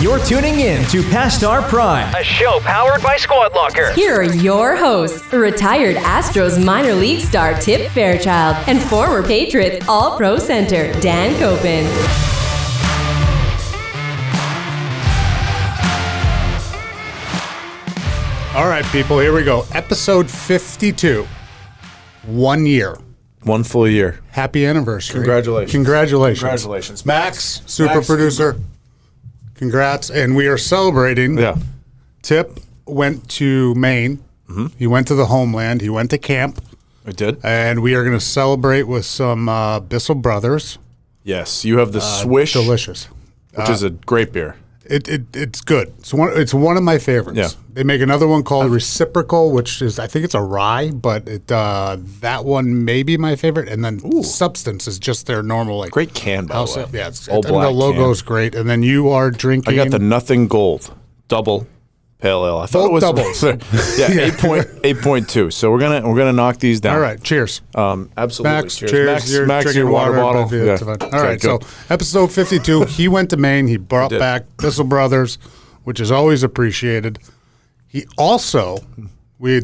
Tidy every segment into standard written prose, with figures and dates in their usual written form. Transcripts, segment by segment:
You're tuning in to Past Our Prime, A show powered by Squad Locker. Here are your hosts, retired Astros minor league star Tip Fairchild and former Patriots All-Pro center Dan Copen. All right, people, here we go. Episode 52. 1 year. 1 full year. Happy anniversary. Congratulations. Congratulations. Max, super producer. Congrats. And we are celebrating. Yeah. Tip went to Maine. Mm-hmm. He went to the homeland. He went to camp. I did. And we are going to celebrate with some Bissell Brothers. Yes. You have the Swish. Delicious. Which is a great beer. It's good. It's one of my favorites. Yeah. They make another one called Reciprocal, which is, I think it's a rye, but that one may be my favorite. And then Substance is just their normal, like, great can, by the way. Yeah, all black. The logo's great. And then you are drinking. I got the Nothing Gold double pale ale. I thought it was doubles. Yeah, 8.2. So we're gonna knock these down. All right, cheers. Absolutely. Max, cheers. Max, drinking your water bottle. Yeah. Yeah. All right, so episode 52. He went to Maine. He brought back Bissell Brothers, which is always appreciated. He also, we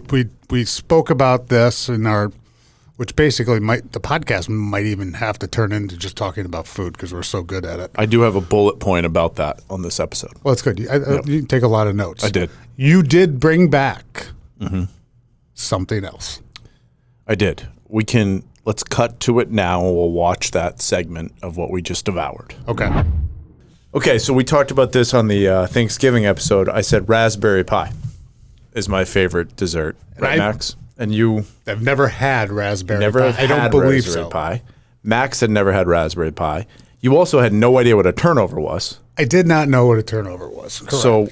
spoke about this in our, which basically the podcast might even have to turn into just talking about food because we're so good at it. I do have a bullet point about that on this episode. Well, it's good. You take a lot of notes. I did. You did bring back something else. I did. Let's cut to it now and we'll watch that segment of what we just devoured. Okay. Okay, so we talked about this on the Thanksgiving episode. I said raspberry pie is my favorite dessert, right, Max? And you... I've never had raspberry pie. I don't believe so. Pie. Max had never had raspberry pie. You also had no idea what a turnover was. I did not know what a turnover was. Correct. So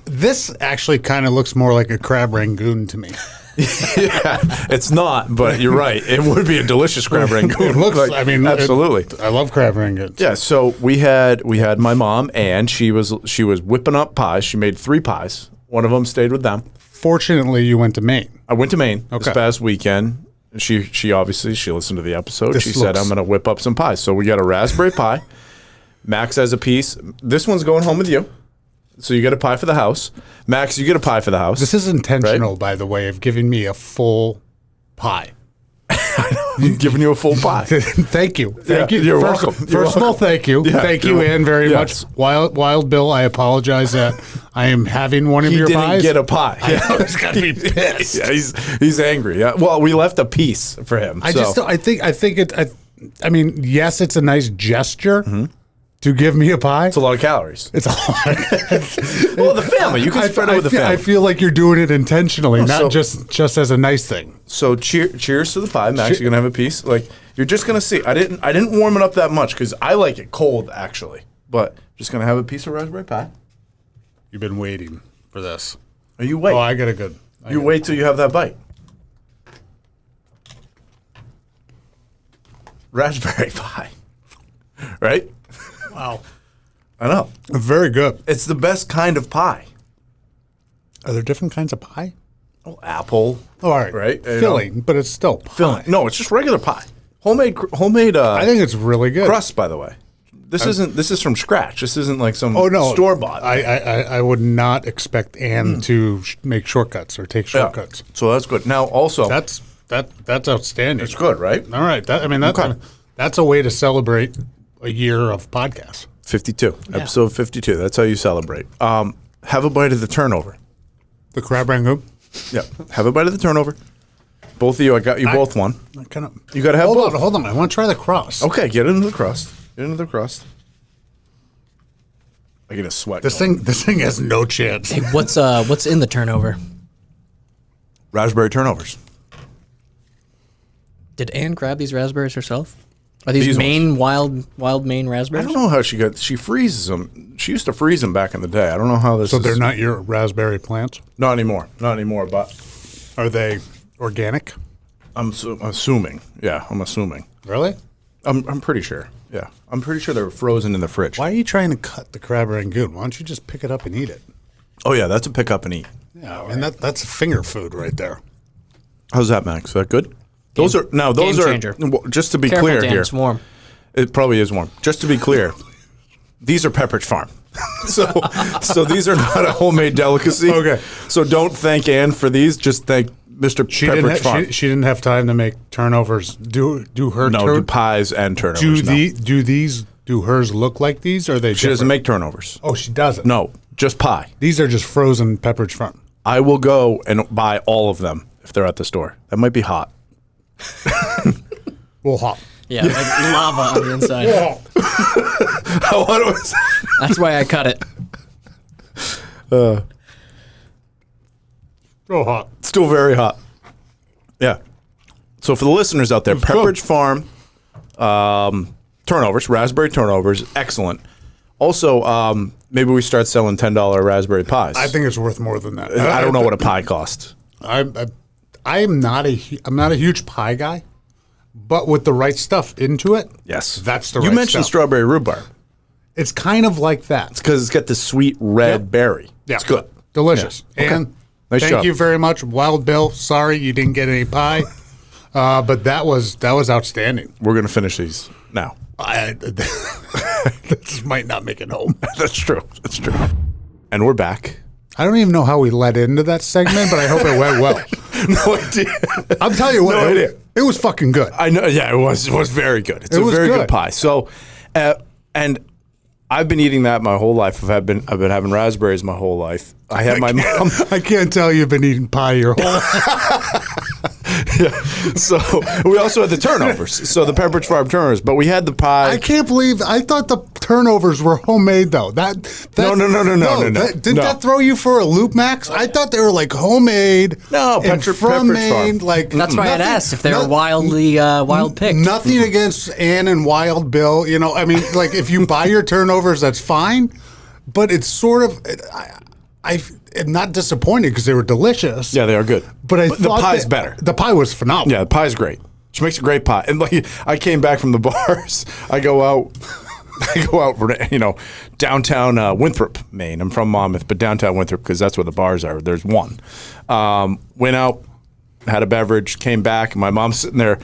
this actually kind of looks more like a crab rangoon to me. Yeah, it's not, but you're right. It would be a delicious crab rangoon. It looks. Absolutely. I love crab rangoons. Yeah. So we had my mom, and she was whipping up pies. She made 3 pies. One of them stayed with them. Fortunately, you went to Maine. I went to Maine this past weekend. She obviously listened to the episode. She said, I'm going to whip up some pies. So we got a raspberry pie. Max has a piece. This one's going home with you. So you get a pie for the house. Max, you get a pie for the house. This is intentional, right? By the way, of giving me a full pie. I'm giving you a full pie. Thank you. Thank you. You're welcome. First of all, thank you. Yeah, thank you, Ann, very much. Wild Bill, I apologize that I am having one of your pies. He didn't get a pie. I was going to be pissed. Yeah, he's angry. Yeah. Well, we left a piece for him. I mean, yes, it's a nice gesture. Mm-hmm. To give me a pie? It's a lot of calories. It's a lot. Well, the family. You can spread it with the family. I feel like you're doing it intentionally, not just as a nice thing. So cheers to the pie. Max, you're going to have a piece. Like, you're just going to see. I didn't warm it up that much because I like it cold, actually. But just going to have a piece of raspberry pie. You've been waiting for this. Oh, you wait. Oh, I got a good. You wait till you have that bite. Raspberry pie. Right? Wow. I know. Very good. It's the best kind of pie. Are there different kinds of pie? Oh, apple. Oh, all right. Right? Filling, but it's still pie. Filling. No, it's just regular pie. Homemade. I think it's really good. Crust, by the way. This is from scratch. This isn't like some store-bought. I would not expect Ann to make shortcuts or take shortcuts. Yeah. So that's good. Now, also. That's outstanding. It's good, right? All right. That's a way to celebrate a year of podcasts. 52. Yeah. Episode 52. That's how you celebrate. Have a bite of the turnover. The crab rangoon? Yeah. Have a bite of the turnover. Both of you, I got you both one. You got to have both. Hold on. I want to try the crust. Okay, get into the crust. I get a sweat. This thing has no chance. Hey, what's in the turnover? Raspberry turnovers. Did Ann grab these raspberries herself? Are these Maine wild Maine raspberries? I don't know how she freezes them. She used to freeze them back in the day. I don't know how this. So they're not your raspberry plants? Not anymore. But are they organic? I'm assuming. Yeah, I'm assuming. Really? I'm pretty sure. Yeah, I'm pretty sure they're frozen in the fridge. Why are you trying to cut the crab rangoon? Why don't you just pick it up and eat it? Oh yeah, that's a pick up and eat. Yeah, and that's finger food right there. How's that, Max? Is that good? Those are changer. Just to be Careful, clear Dan, here. it's warm. It probably is warm. Just to be clear, these are Pepperidge Farm. So these are not a homemade delicacy. Okay. So don't thank Ann for these. Just thank Mr. Pepperidge Farm. She didn't have time to make turnovers. Do pies and turnovers. Do hers look like these? Or are they? She doesn't make turnovers. Oh, she doesn't. No, just pie. These are just frozen Pepperidge Farm. I will go and buy all of them if they're at the store. That might be hot. Well, hot. Yeah, like lava on the inside. That's why I cut it. So hot. Still very hot. Yeah. So for the listeners out there, Pepperidge Farm turnovers, raspberry turnovers, excellent. Also, maybe we start selling $10 raspberry pies. I think it's worth more than that. I don't know what a pie costs. I'm not a huge pie guy, but with the right stuff into it, yes, that's the. You right mentioned stuff. strawberry rhubarb. It's kind of like that. It's because it's got the sweet red berry. Yeah, It's good, delicious. Yeah. Okay. And Nice thank job. you very much, Wild Bill. Sorry you didn't get any pie, but that was outstanding. We're gonna finish these now. This might not make it home. That's true. That's true. And we're back. I don't even know how we led into that segment, but I hope it went well. No idea. I'm telling you what, No idea. it was fucking good. I know. Yeah, it was very good. It's a was very good good. pie. So, and I've been eating that my whole life. I've been having raspberries my whole life. I had my mom. I can't tell you've been eating pie your whole life. Yeah. So we also had the turnovers. So the Pepperidge Farm turnovers, but we had the pie. I can't believe I thought the turnovers were homemade though. No. Didn't that throw you for a loop, Max? I thought they were like homemade. No, and Pepperidge from Farm. Maine. Like That's why I'd asked if they were wild picked. Nothing against Ann and Wild Bill. You know, I mean, like if you buy your turnovers, that's fine. But it's sort of, I'm not disappointed because they were delicious. Yeah, they are good. But I the thought pie's better. The pie was phenomenal. Yeah, the pie's great. She makes a great pie. And like I came back from the bars. I go out for downtown Winthrop, Maine. I'm from Monmouth, but downtown Winthrop because that's where the bars are. There's one. Went out, had a beverage, came back. My mom's sitting there.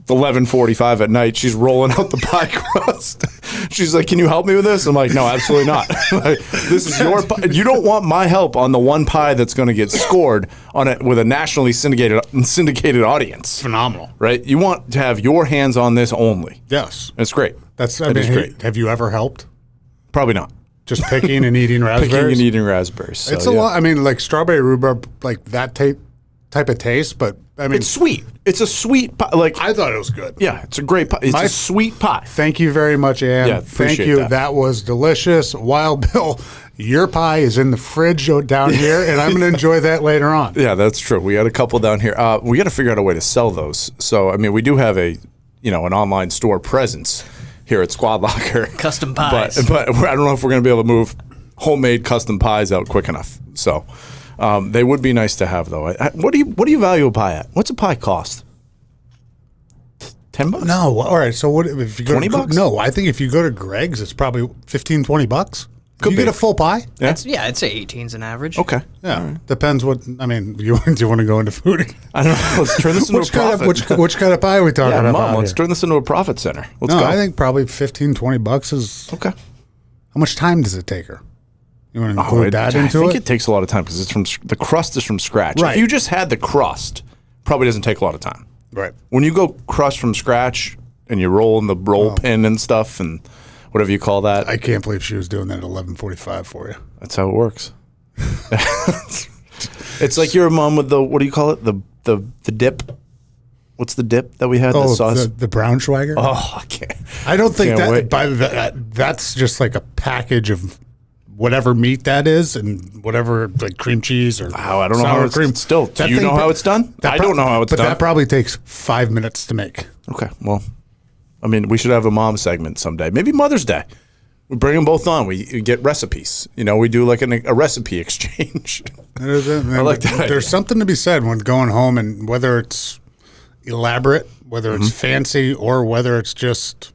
11:45 at night. She's rolling out the pie crust. She's like, "Can you help me with this?" I'm like, "No, absolutely not. Like, this is your pie. You don't want my help on the one pie that's going to get scored on it with a nationally syndicated audience. Phenomenal, right? You want to have your hands on this only. Yes, it's great. Great. Have you ever helped? Probably not. Just picking and eating raspberries. Picking and eating raspberries. So, it's a lot. I mean, like strawberry rhubarb, like that type of taste, but I mean, it's sweet. It's a sweet pie. Like I thought it was good. Yeah, it's a great pie. It's a sweet pie. Thank you very much, Ann. Yeah, thank you. That was delicious. Wild Bill, your pie is in the fridge down here, and I'm going to enjoy that later on. Yeah, that's true. We got a couple down here. We got to figure out a way to sell those. So, I mean, we do have an online store presence here at Squad Locker. Custom pies. But I don't know if we're going to be able to move homemade custom pies out quick enough. So. They would be nice to have, though. What do you value a pie at? What's a pie cost? $10? No. All right. So what if you go $20? No, I think if you go to Greg's, it's probably $15, $20. Could you be. get a full pie? Yeah. I'd say 18's an average. Okay. Yeah. Depends what. I mean, do you want to go into food? I don't know. Let's turn this into a profit. Which kind of pie are we talking about? Mom, let's here? turn this into a profit center. Let's go. I think probably $15, $20 is okay. How much time does it take her? You want to include that into it? I think it takes a lot of time because the crust is from scratch. Right. If you just had the crust, probably doesn't take a lot of time. Right. When you go crust from scratch and you roll in the roll pin and stuff and whatever you call that. I can't believe she was doing that at 11:45 for you. That's how it works. It's like your mom with the, what do you call it? The dip. What's the dip that we had? The sauce? The Braunschweiger? Oh, I can't. I don't think Can't that's just like a package of whatever meat that is and whatever like cream cheese or I don't know sour how it's cream. still. Do you know how it's done? I don't know how it's done. But that probably takes 5 minutes to make. Okay, well, I mean, we should have a mom segment someday. Maybe Mother's Day. We bring them both on. We get recipes. We do like a recipe exchange. I like that. There's something to be said when going home, and whether it's elaborate, whether it's fancy, or whether it's just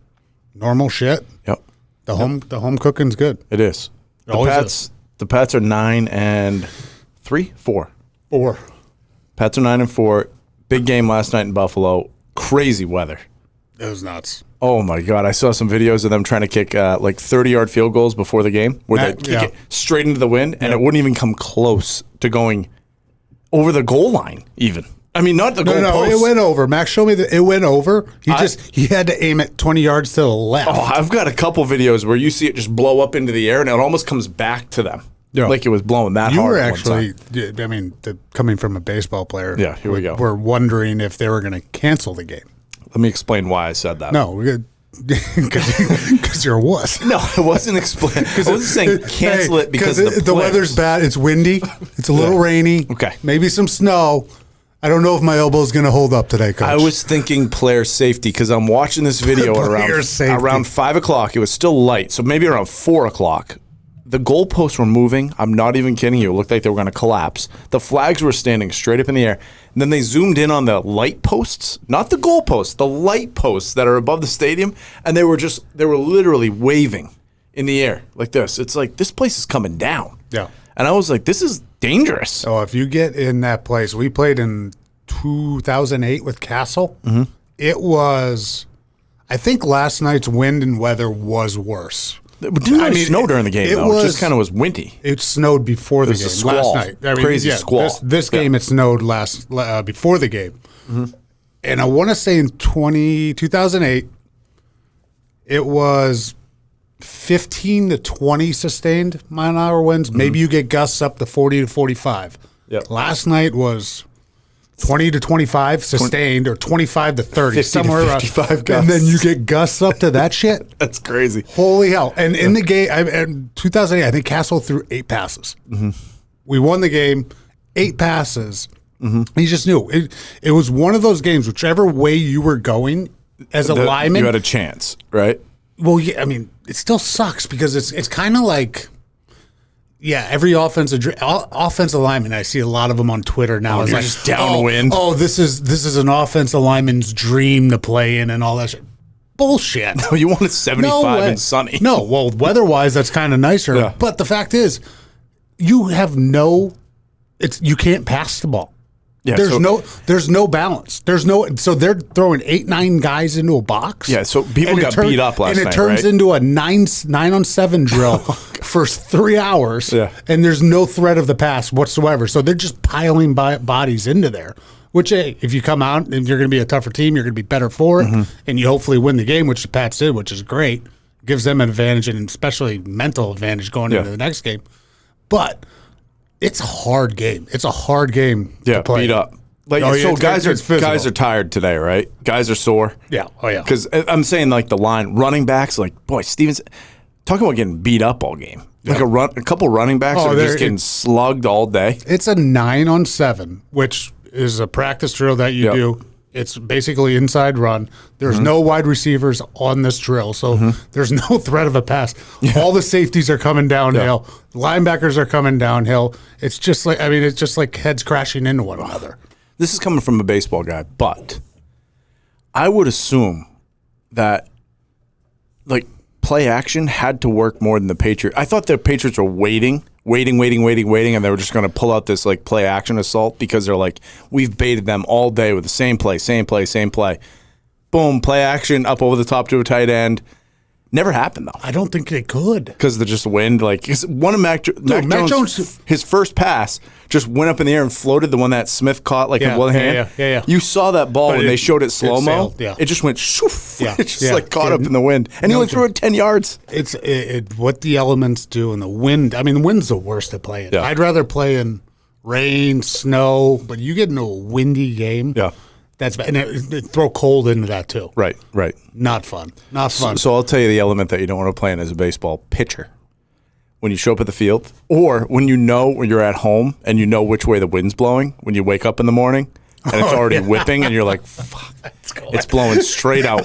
normal shit. Yep. The home cooking's good. It is. The Pats are 9 and 3, 4. 4. Pats are 9 and 4. Big game last night in Buffalo. Crazy weather. It was nuts. Oh my God! I saw some videos of them trying to kick like 30-yard field goals before the game, where they kick it straight into the wind, and it wouldn't even come close to going over the goal line. Even not the goal post. It went over. Max showed me that it went over. He had to aim it 20 yards to the left. Oh, I've got a couple videos where you see it just blow up into the air, and it almost comes back to them. Yeah. Like it was blowing that hard. You were actually, coming from a baseball player. Yeah, here we go. We're wondering if they were going to cancel the game. Let me explain why I said that. No, because you're a wuss. No, I wasn't explaining. I wasn't saying cancel it because the weather's bad. It's windy. It's a little rainy. Okay. Maybe some snow. I don't know if my elbow's going to hold up today, Coach. I was thinking player safety because I'm watching this video at around 5 o'clock. It was still light, so maybe around 4 o'clock. The goalposts were moving. I'm not even kidding you. It looked like they were going to collapse. The flags were standing straight up in the air. And then they zoomed in on the light posts, not the goalposts, the light posts that are above the stadium. And they were literally waving in the air like this. It's like, this place is coming down. Yeah. And I was like, this is dangerous. So if you get in that place, we played in 2008 with Castle. Mm-hmm. It was, I think last night's wind and weather was worse. It didn't snow during the game, though. It just kind of was windy. It snowed before the game last night. Crazy squall. This game, it snowed before the game. Mm-hmm. And I want to say in 2008, it was 15 to 20 sustained mile-an-hour winds. Mm-hmm. Maybe you get gusts up to 40 to 45. Yep. Last night was 20 to 25 sustained, or 25 to 30, somewhere around. 55 gusts. And then you get gusts up to that shit. That's crazy. Holy hell. And in the game, in 2008, I think Castle threw 8 passes. Mm-hmm. We won the game, 8 passes. Mm-hmm. You just knew. It was one of those games, whichever way you were going as a lineman. You had a chance, right? Well, yeah, it still sucks because it's kind of like... Yeah, every offensive lineman, I see a lot of them on Twitter now. It's like just downwind. This is an offensive lineman's dream to play in and all that shit. Bullshit. No, you want it 75 and sunny. No, well, weather-wise, that's kind of nicer. Yeah. But the fact is, you can't pass the ball. Yeah, there's no balance. So they're throwing 8-9 guys into a box. Yeah, so people got beat up last night, and it turns into a 9-on-7 drill for 3 hours. Yeah. And there's no threat of the pass whatsoever. So they're just piling bodies into there. Which, hey, if you come out and you're going to be a tougher team, you're going to be better for it, and you hopefully win the game, which the Pats did, which is great. Gives them an advantage, and especially mental advantage going into the next game. But it's a hard game. It's a hard game to play. Beat up. Guys are tired today, right? Guys are sore. Yeah. Oh, yeah. Because I'm saying, like, the line, running backs, like, boy, Stevens, talking about getting beat up all game. Like a couple running backs are just getting slugged all day. It's a 9-on-7, which is a practice drill that you do. It's basically inside run. There's no wide receivers on this drill, so there's no threat of a pass. Yeah. All the safeties are coming downhill. Yeah. Linebackers are coming downhill. It's just like heads crashing into one another. This is coming from a baseball guy, but I would assume that play action had to work more than the Patriots. I thought the Patriots were waiting, and they were just going to pull out this play action assault because they're like, we've baited them all day with the same play. Boom, play action up over the top to a tight end. Never happened though. I don't think they could because they're just wind. One of Mac Jones, his first pass just went up in the air and floated. The one that Smith caught in one hand. Yeah. You saw that ball when they showed it slow mo. It just went shoof. Yeah. It just caught up in the wind, and he only threw it 10 yards. It's what the elements do in the wind. The wind's the worst to play in. Yeah. I'd rather play in rain, snow, but you get into a windy game. Yeah. That's bad. And throw cold into that too. Right. Not fun. So I'll tell you the element that you don't want to play in as a baseball pitcher. When you show up at the field, or when you're at home and you know which way the wind's blowing when you wake up in the morning and it's already whipping and you're like, fuck, it's blowing straight out.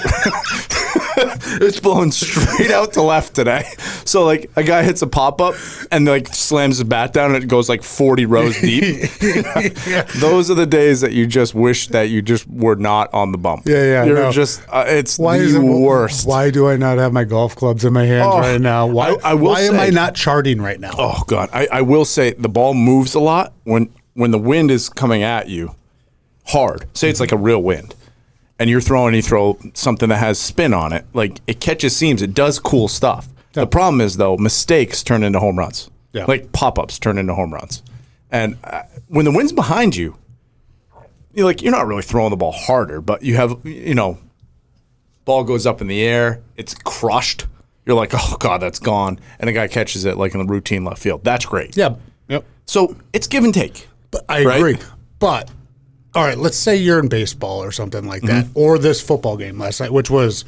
It's blowing straight out to left today. So a guy hits a pop-up and slams his bat down and it goes 40 rows deep. Those are the days that you just wish that you just were not on the bump. Yeah. You're just it's the worst. Why do I not have my golf clubs in my hands right now? Why am I not charting right now? Oh God. I will say the ball moves a lot when the wind is coming at you hard. Say it's like a real wind. and you throw something that has spin on it, like it catches seams. It does cool stuff. The problem is, though, mistakes turn into home runs. Yeah. Like pop-ups turn into home runs. And when the wind's behind you, you're not really throwing the ball harder, but you have, ball goes up in the air, it's crushed. You're like, oh, God, that's gone. And the guy catches it like in the routine left field. That's great. Yeah. Yep. So it's give and take. But I agree. But, all right, let's say you're in baseball or something like that, or this football game last night, which was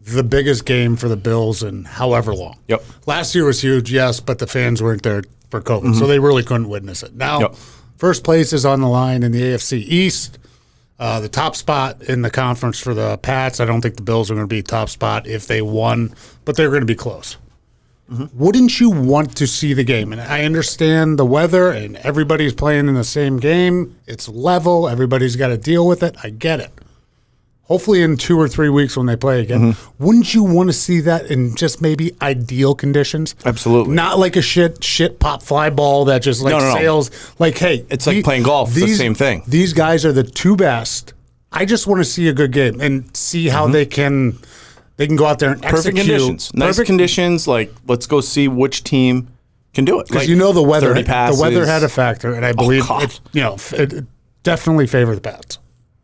the biggest game for the Bills in however long. Yep. Last year was huge, yes, but the fans weren't there for COVID, so they really couldn't witness it. Now, first place is on the line in the AFC East. The top spot in the conference for the Pats. I don't think the Bills are going to be top spot if they won, but they're going to be close. Wouldn't you want to see the game? And I understand the weather and everybody's playing in the same game. It's level. Everybody's got to deal with it. I get it. Hopefully in 2 or 3 weeks when they play again, wouldn't you want to see that in just maybe ideal conditions? Absolutely. Not like a shit pop fly ball that just sails. Like, hey. It's like playing golf. It's the same thing. These guys are the two best. I just want to see a good game and see how they can go out there and perfect execute. Conditions. Nice conditions. Like, let's go see which team can do it. Because the weather. The weather had a factor, and I believe it definitely favored the Pats.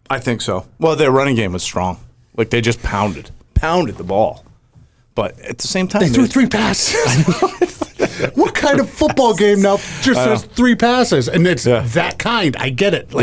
I think so. Well, their running game was strong. Like, they just pounded the ball. But at the same time, they threw 3 passes. What kind of football game now just has 3 passes? And it's that kind. I get it.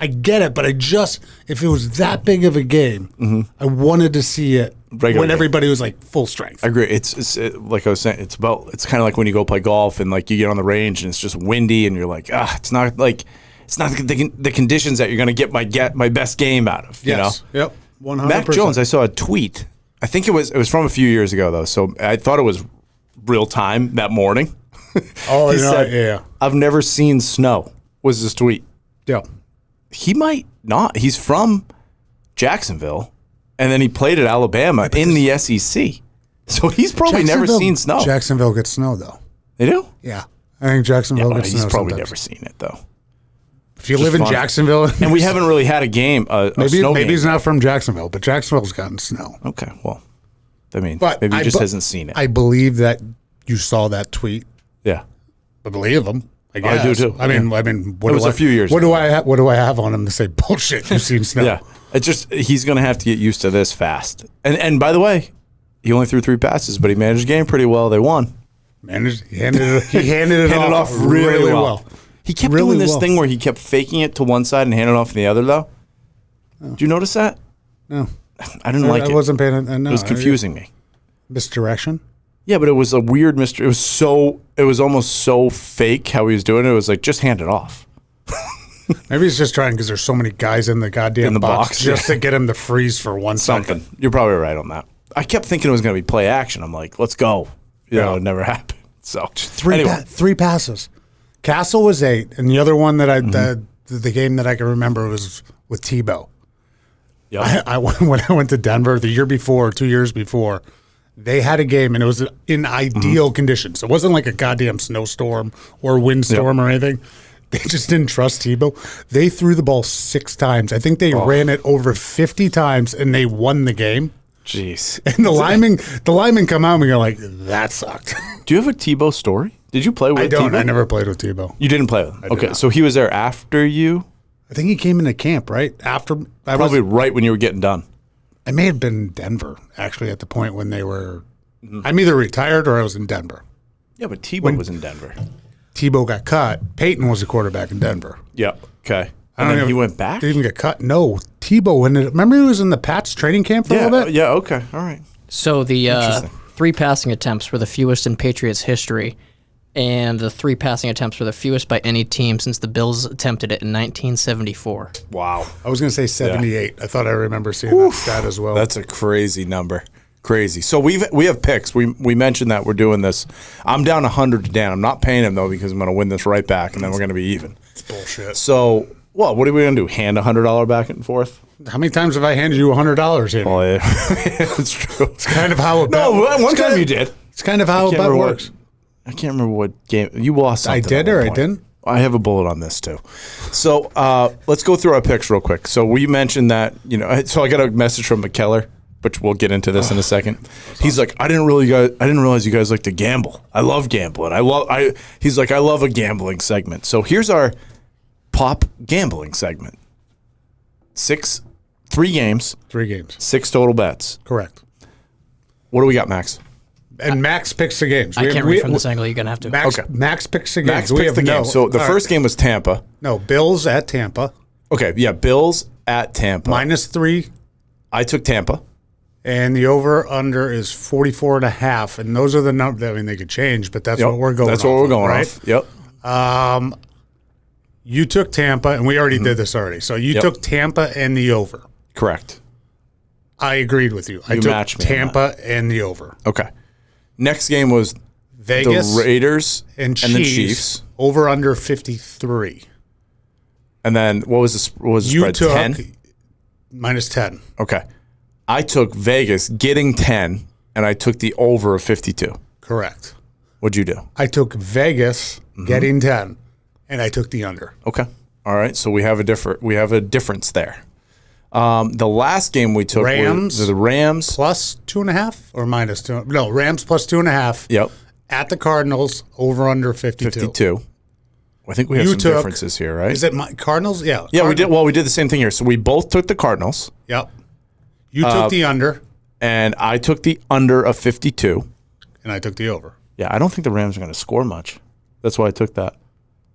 I get it. But if it was that big of a game, I wanted to see it when everybody was like full strength. I agree. It's like I was saying, it's kind of like when you go play golf and like you get on the range and it's just windy and you're like, it's not the conditions that you're going to get my best game out of. Yes. You know? Yep. 100%. Mac Jones, I saw a tweet. I think it was from a few years ago though, so I thought it was real time that morning. Oh, he said, I've never seen snow. Was his tweet? Yeah. He might not. He's from Jacksonville, and then he played at Alabama in the SEC. So he's probably never seen snow. Jacksonville gets snow though. They do? Yeah. I think Jacksonville gets snow. He's probably sometimes. never seen it though. If you live in Jacksonville, and we haven't really had a game, maybe he's not from Jacksonville, but Jacksonville's gotten snow. Okay, well, I mean, maybe he just hasn't seen it. I believe that you saw that tweet. Yeah, I believe him. I guess. I do too. I mean, it was a few years. What do I have on him to say bullshit? You've seen snow. Yeah, it's just he's going to have to get used to this fast. And by the way, he only threw 3 passes, but he managed the game pretty well. They won. He handed it off really well. He kept doing this thing where he kept faking it to one side and handing it off to the other, though. Oh. Did you notice that? No. I didn't like it. I wasn't paying attention. No, it was confusing me. Misdirection? Yeah, but it was a weird mystery. It was almost so fake how he was doing it. It was like, just hand it off. Maybe he's just trying because there's so many guys in the goddamn box just to get him to freeze for 1 second. You're probably right on that. I kept thinking it was going to be play action. I'm like, let's go. It never happened. So 3 passes. Castle was 8, and the other one that the game that I can remember was with Tebow. Yep. When I went to Denver the year before, 2 years before, they had a game, and it was in ideal conditions. It wasn't like a goddamn snowstorm or windstorm or anything. They just didn't trust Tebow. They threw the ball 6 times. I think they ran it over 50 times, and they won the game. Jeez. And the linemen come out and go like, that sucked. Do you have a Tebow story? Did you play with Tebow? I don't. I never played with Tebow. You didn't play with him? Okay, so he was there after you? I think he came into camp, right? Probably right when you were getting done. I may have been in Denver, actually, at the point when they were... I'm either retired or I was in Denver. Yeah, but Tebow was in Denver. Tebow got cut. Peyton was the quarterback in Denver. Yeah, okay. And then he went back? Didn't even get cut. No, Tebow, remember he was in the Pats training camp for a little bit? Yeah, okay, all right. So the 3 passing attempts were the fewest in Patriots history, and the 3 passing attempts were the fewest by any team since the Bills attempted it in 1974. Wow. I was going to say 78. Yeah. I thought I remember seeing that stat as well. That's a crazy number. Crazy. So we have picks. We mentioned that we're doing this. I'm down 100 to Dan. I'm not paying him, though, because I'm going to win this right back, and then we're going to be even. It's bullshit. So, what are we going to do? Hand $100 back and forth? How many times have I handed you $100 here? Oh, yeah. That's true. It's kind of how a bet works. No, one time you did. It's kind of how a bet works. I can't remember what game. You lost something. I did or I didn't? I have a bullet on this too. So let's go through our picks real quick. So we mentioned that, so I got a message from McKellar, which we'll get into this in a second. He's like, I didn't realize you guys like to gamble. I love gambling. He's like, I love a gambling segment. So here's our pop gambling segment. 3 games. 3 games. 6 total bets. Correct. What do we got, Max? And Max picks the games. I can't read from this angle. You're going to have to. Max picks the games. Max picks the game. So the first game was Tampa. No, Bills at Tampa. Okay, yeah, Bills at Tampa. -3. I took Tampa. And the over-under is 44.5. And those are the numbers. I mean, they could change, but that's what we're going That's what we're going right? off. Yep. You took Tampa, and we already did this already. So you took Tampa and the over. Correct. I agreed with you. I took matched me on Tampa and the over. Okay. Next game was Vegas the Raiders and the Chiefs. Over under 53. And then what was the You spread? took 10? -10. Okay. I took Vegas getting 10, and I took the over of 52. Correct. What'd you do? I took Vegas getting 10, and I took the under. Okay. All right. So we have a difference there. The last game we took Rams. was the Rams. Plus 2.5 or -2? No, Rams plus 2.5. Yep. At the Cardinals, over under 52. 52. I think we have some differences here, right? Is it Cardinals? Yeah. Yeah, Cardinals. we did. Well, we did the same thing here. So we both took the Cardinals. Yep. You took the under, And I took the under of 52. and I took the over. Yeah, I don't think the Rams are going to score much. That's why I took that.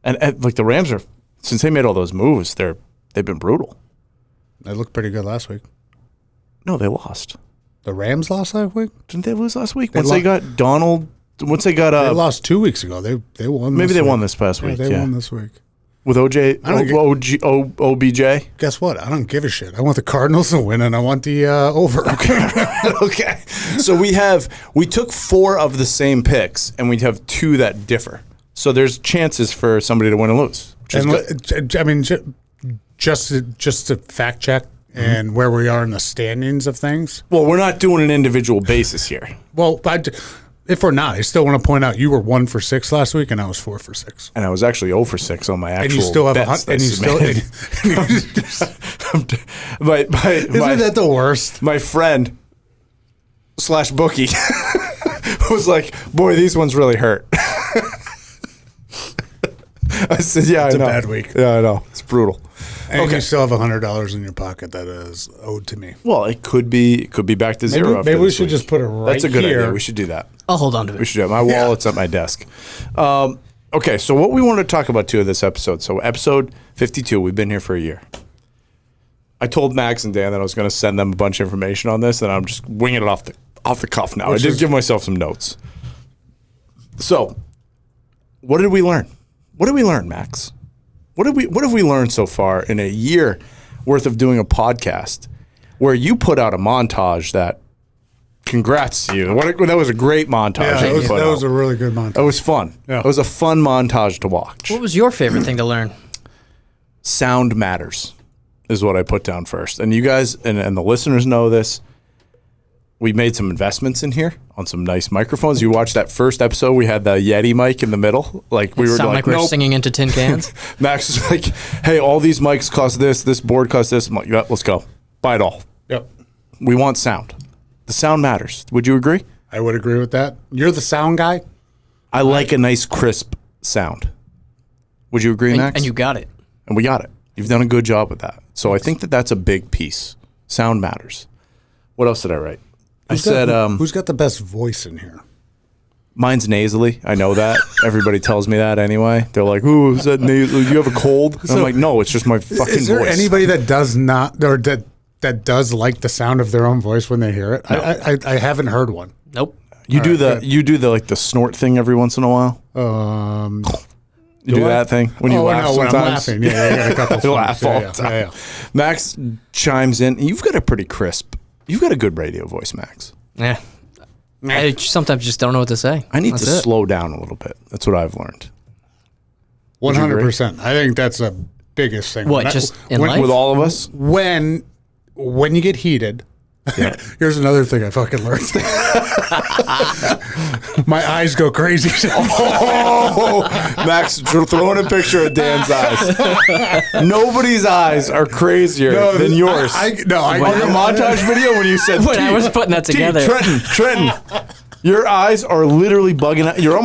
And like the Rams are, since they made all those moves, they've been brutal. They looked pretty good last week. No, they lost. The Rams lost last week? Didn't they lose last week? They got Donald. Once they got They lost 2 weeks ago. They won. maybe this they week. won this past week. They Yeah, won this week. with OBJ. Guess what? I don't give a shit. I want the Cardinals to win, and I want the over. Okay. So we took 4 of the same picks, and we have 2 that differ. So there's chances for somebody to win and lose. Which is good. I mean, just to fact check and where we are in the standings of things. Well, we're not doing an individual basis here. Well, if we're not, I still want to point out you were 1 for 6 last week, and I was 4 for 6. And I was actually 0 for 6 on my actual And you still have bets and you still. Isn't that the worst? My friend / bookie was like, "Boy, these ones really hurt." I said, "Yeah, It's I know. a bad week. Yeah, I know. It's brutal." And you still have $100 in your pocket that is owed to me. Well, it could be back to zero. after Maybe we this should week. just put it right That's a good here. idea. We should do that. I'll hold on to it. We should do it. My wallet's at my desk. Okay, so what we want to talk about too in this episode. So episode 52, we've been here for a year. I told Max and Dan that I was going to send them a bunch of information on this, and I'm just winging it off the cuff now. I did give myself some notes. So, what did we learn? What did we learn, Max? What have we learned so far in a year worth of doing a podcast where you put out a montage that, congrats to you. That was a great montage. Yeah, that was a really good montage. It was fun. Yeah. It was a fun montage to watch. What was your favorite thing to learn? Sound matters is what I put down first. And you guys and the listeners know this. We made some investments in here on some nice microphones. You watched that first episode. We had the Yeti mic in the middle. Like we were Sound like we're nope. singing into tin cans. Max is like, hey, all these mics cost this. This board costs this. I'm like, yeah, let's go. Buy it all. Yep. We want sound. The sound matters. Would you agree? I would agree with that. You're the sound guy? I like a nice crisp sound. Would you agree, Max? And you got it. And we got it. You've done a good job with that. So I think that's a big piece. Sound matters. What else did I write? Who's got the best voice in here? Mine's nasally. I know that. Everybody tells me that anyway. They're like, "Ooh, is that nasally? Do you have a cold?" And I'm like, "No, it's just my fucking voice." Is there anybody that does not or that does like the sound of their own voice when they hear it? No. I haven't heard one. Nope. You do the like the snort thing every once in a while. You do that thing when you laugh sometimes. When I'm laughing. Yeah, I got a couple. You laugh all the time. Yeah. Max chimes in. You've got a pretty crisp. You've got a good radio voice, Max. Yeah. I sometimes just don't know what to say. I need to slow down a little bit. That's what I've learned. 100%. I think that's the biggest thing. What, just in life? With all of us? When you get heated, Yeah. Here's another thing I fucking learned. My eyes go crazy. Oh, Max, throwing a picture of Dan's eyes. Nobody's eyes are crazier than yours. I on the montage video when you said When I was putting that together. Trenton, your eyes are literally bugging out. Your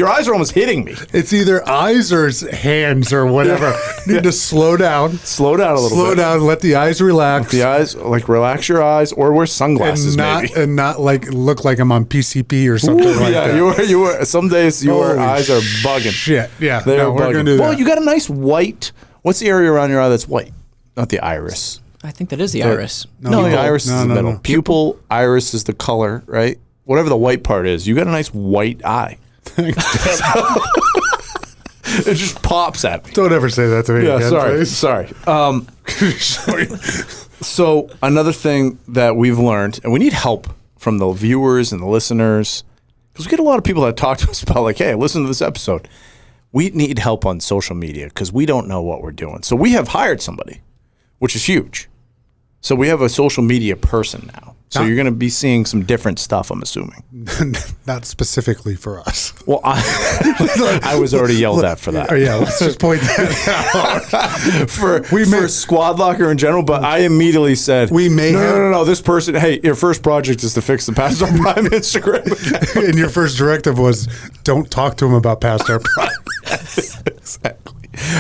eyes are almost hitting me. It's either eyes or it's hands or whatever. You need to slow down. Slow down a little bit. Slow down. Let the eyes relax. The eyes, like relax your eyes, or wear sunglasses, and not like look like I'm on PCP or something like that. You were. Some days your eyes are bugging. Shit. Yeah. They're we're bugging. gonna do that. Well, you got a nice white. What's the area around your eye that's white? Not the iris. I think that is the iris. No, the iris is the middle. No. Pupil, iris is the color, right? Whatever the white part is, you got a nice white eye. It just pops at me. Don't ever say that to me again, sorry. please. So another thing that we've learned, and we need help from the viewers and the listeners, because we get a lot of people that talk to us about like, hey, listen to this episode. We need help on social media because we don't know what we're doing. So we have hired somebody, which is huge. So we have a social media person now. So you're going to be seeing some different stuff, I'm assuming. Not specifically for us. Well, I was already yelled at for that. Oh, yeah, let's just point that out. for Squad Locker in general, but I immediately said, No, this person, hey, your first project is to fix the Past Our Prime Instagram account. And your first directive was, don't talk to him about Past Our Prime. Exactly.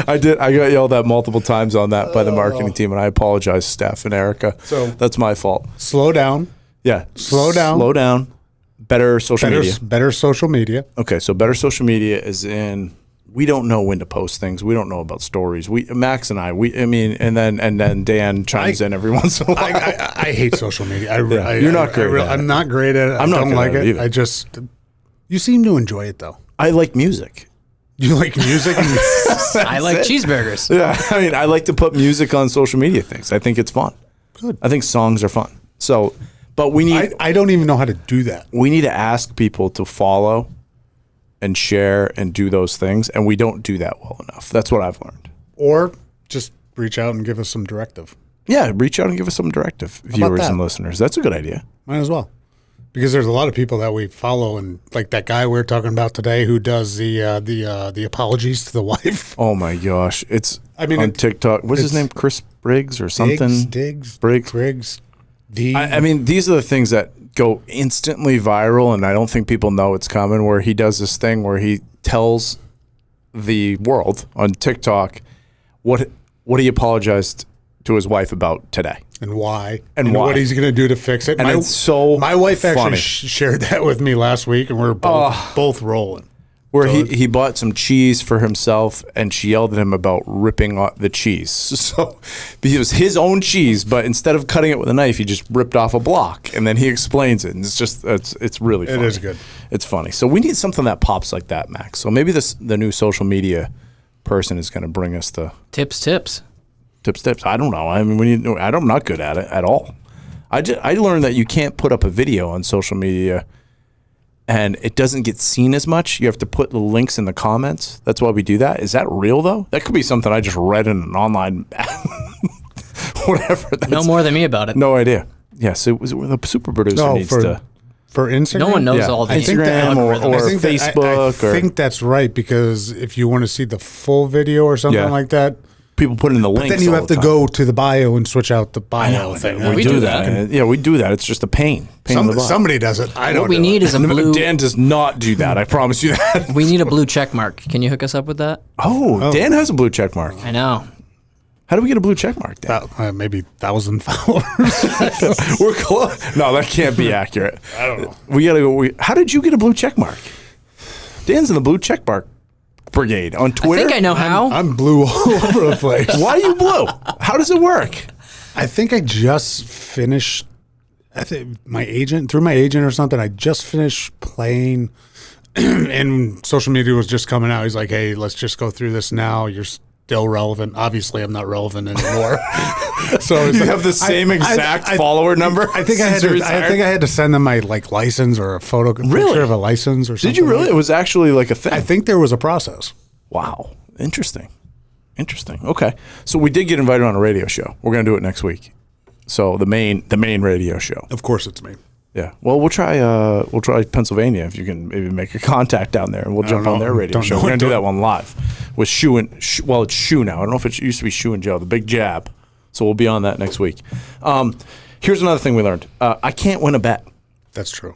I got yelled at multiple times on that by the marketing team, and I apologize, Steph and Erica. So that's my fault. Slow down. Yeah. Slow down. Better social media. Better social media. Okay, so better social media is in. We don't know when to post things. We don't know about stories. Max and I. And then Dan chimes in every once in a while. I hate social media. You're not great at it. I'm not great at it. I'm not don't like it. either. You seem to enjoy it though. I like music. You like music? I like cheeseburgers. Yeah, I like to put music on social media things. I think it's fun. Good. I think songs are fun. So, but we need. I don't even know how to do that. We need to ask people to follow and share and do those things, and we don't do that well enough. That's what I've learned. Or just reach out and give us some directive. Yeah, reach out and give us some directive, viewers and listeners. That's a good idea. Might as well. Because there's a lot of people that we follow, and like that guy we were talking about today who does the apologies to the wife. Oh my gosh, on TikTok. What's his name? Chris Briggs or something? Briggs. I mean, these are the things that go instantly viral, and I don't think people know it's coming. Where he does this thing where he tells the world on TikTok what he apologized to his wife about today. And why. And why. What he's going to do to fix it. And it's so my wife funny. actually shared that with me last week, and we're both rolling. Where he bought some cheese for himself, and she yelled at him about ripping off the cheese. So it was his own cheese, but instead of cutting it with a knife, he just ripped off a block, and then he explains it, and it's really funny. It is good. It's funny. So we need something that pops like that, Max. So maybe the new social media person is going to bring us the Tips. Tips. I don't know. I mean, I'm not good at it at all. I learned that you can't put up a video on social media and it doesn't get seen as much. You have to put the links in the comments. That's why we do that. Is that real though? That could be something I just read in an online whatever. Know more than me about it. No idea. Yes, it was the super producer needs to. For Instagram? No one knows all the Instagram or Facebook. I think that's right, because if you want to see the full video or something like that, people put in the links. Then you have to go to the bio and switch out the bio thing. We do that. Yeah, we do that. It's just a pain. Somebody does it. I don't. What we need is a blue. Dan does not do that. I promise you that. We need a blue check mark. Can you hook us up with that? Oh, Dan has a blue check mark. I know. How do we get a blue check mark, Dan? Maybe 1,000 followers. We're close. No, that can't be accurate. I don't know. We gotta go. How did you get a blue check mark? Dan's in the blue check mark brigade on Twitter. I think I know how. I'm blue all over the place. Why are you blue? How does it work? I think I just finished. I think through my agent or something. I just finished playing, and social media was just coming out. He's like, "Hey, let's just go through this now. You're still relevant." Obviously, I'm not relevant anymore. So you have the same exact follower number. I think I had to send them my license or a picture of a license or something. Did you really? It was actually like a thing. I think there was a process. Wow, interesting. Okay, so we did get invited on a radio show. We're gonna do it next week. So the main radio show. Of course, it's me. Yeah. Well, we'll try Pennsylvania if you can maybe make a contact down there, and we'll jump on their radio show. We're gonna do that one live with Shu and well, it's Shu now. I don't know if it used to be Shu and Joe, the Big Jab. So we'll be on that next week. Here's another thing we learned. I can't win a bet. That's true.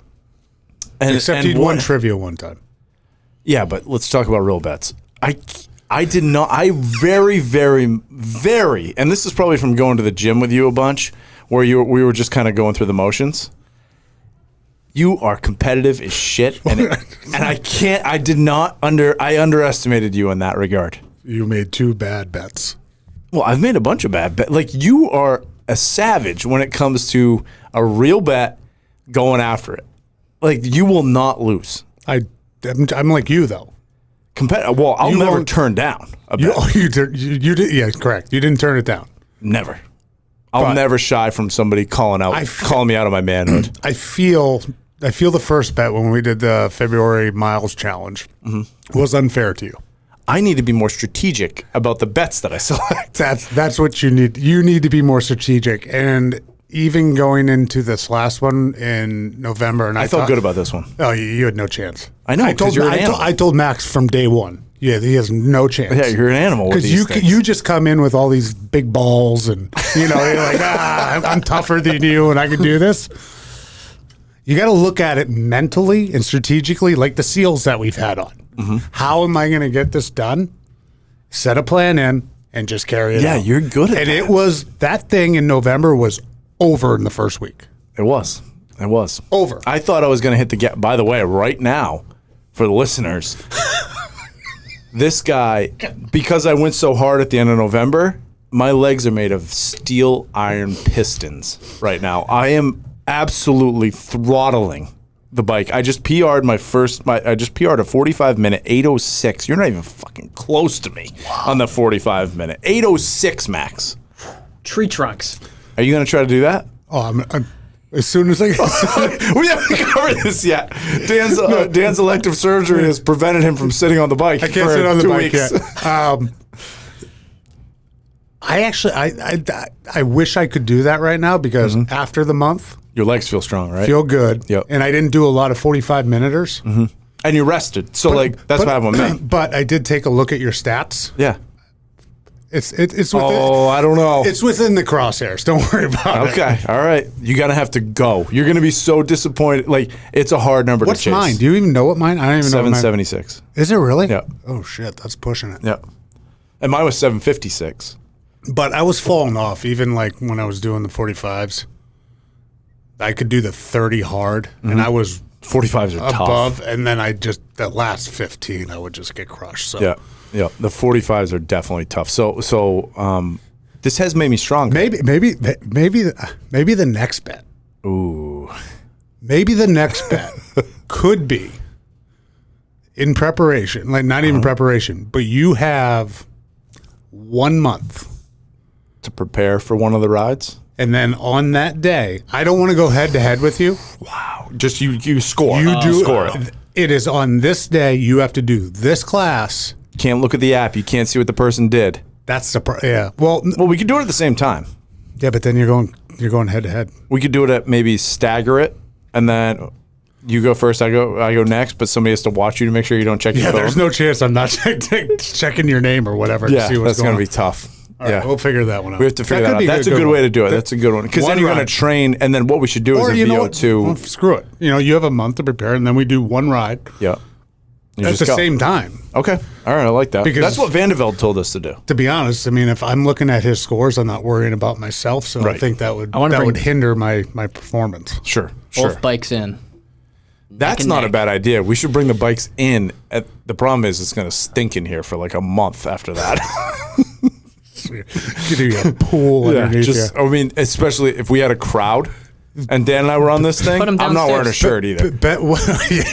Except he won trivia one time. Yeah, but let's talk about real bets. I did not. I very, very, very, and this is probably from going to the gym with you a bunch, where we were just kind of going through the motions. You are competitive as shit, and I can't. I underestimated you in that regard. You made 2 bad bets. Well, I've made a bunch of bad bets. Like, you are a savage when it comes to a real bet, going after it. Like, you will not lose. I'm like you though. Well, I'll never turn down a bet. You did. Yeah, correct. You didn't turn it down. Never. I'll never shy from somebody calling me out of my manhood. I feel the first bet when we did the February miles challenge was unfair to you. I need to be more strategic about the bets that I select. That's what you need. You need to be more strategic. And even going into this last one in November, and I felt good about this one. Oh, you had no chance. I know. I told Max from day one. Yeah, he has no chance. Yeah, you're an animal. Because you just come in with all these big balls, and you're like, I'm tougher than you, and I can do this. You got to look at it mentally and strategically, like the SEALs that we've had on. How am I going to get this done? Set a plan in and just carry it out. Yeah, you're good at that. And it was, that thing in November was over in the first week. It was. Over. I thought I was going to hit the gap. By the way, right now, for the listeners, this guy, because I went so hard at the end of November, my legs are made of steel iron pistons right now. I am absolutely throttling the bike. I just PR'd I just PR'd a 45-minute 8:06. You're not even fucking close to me on the 45-minute 8:06 max. Tree trunks. Are you going to try to do that? Oh, I'm as soon as I get. We haven't covered this yet. Dan's elective surgery has prevented him from sitting on the bike. I can't sit on the 2 bike weeks. yet. I wish I could do that right now because after the month, your legs feel strong, right? Feel good. Yep. And I didn't do a lot of 45-minuters. And you rested. So that's what happened with me. But I did take a look at your stats. Yeah. It's within, I don't know. It's within the crosshairs. Don't worry about it. Okay. All right. You're going to have to go. You're going to be so disappointed. Like, it's a hard number to chase. What's mine? Do you even know what mine? I don't even know. 776. Is it really? Yeah. Oh, shit. That's pushing it. Yeah. And mine was 756. But I was falling off even like when I was doing the 45s. I could do the 30 hard, and I was 45s are above, tough. and then the last 15, I would just get crushed. So Yeah. The 45s are definitely tough. So this has made me stronger. maybe the next bet. Ooh. Maybe the next bet could be in preparation, like not even preparation, but you have 1 month To prepare for one of the rides? and then on that day, I don't want to go head to head with you. Wow. Just you score. You do score it. It is on this day. You have to do this class. Can't look at the app. You can't see what the person did. That's the yeah. Well, we could do it at the same time. yeah, but then you're going head to head. We could do it at maybe stagger it, and then you go first. I go next, but somebody has to watch you to make sure you don't check your Yeah, phone. there's no chance I'm not checking your name or whatever to Yeah, see what's that's going going to to be tough. All right, we'll figure that one out. We have to figure that out. That's a good way to do it. That's a good one. Because then you're going to train, and then what we should do is a VO2. Well, screw it. You have a month to prepare, and then we do one ride Yeah. You at just the go. same time. Okay. All right. I like that. Because- That's what Vandeveld told us to do. To be honest, I mean, if I'm looking at his scores, I'm not worrying about myself. So I Right. think that would wanna bring- hinder my performance. Sure. Both bikes in. That's and not a neck. bad idea. We should bring the bikes in. The problem is it's going to stink in here for like a month after that. You do a pool underneath you. I mean, especially if we had a crowd and Dan and I were on this thing, Put 'em I'm not wearing a downstairs. shirt either.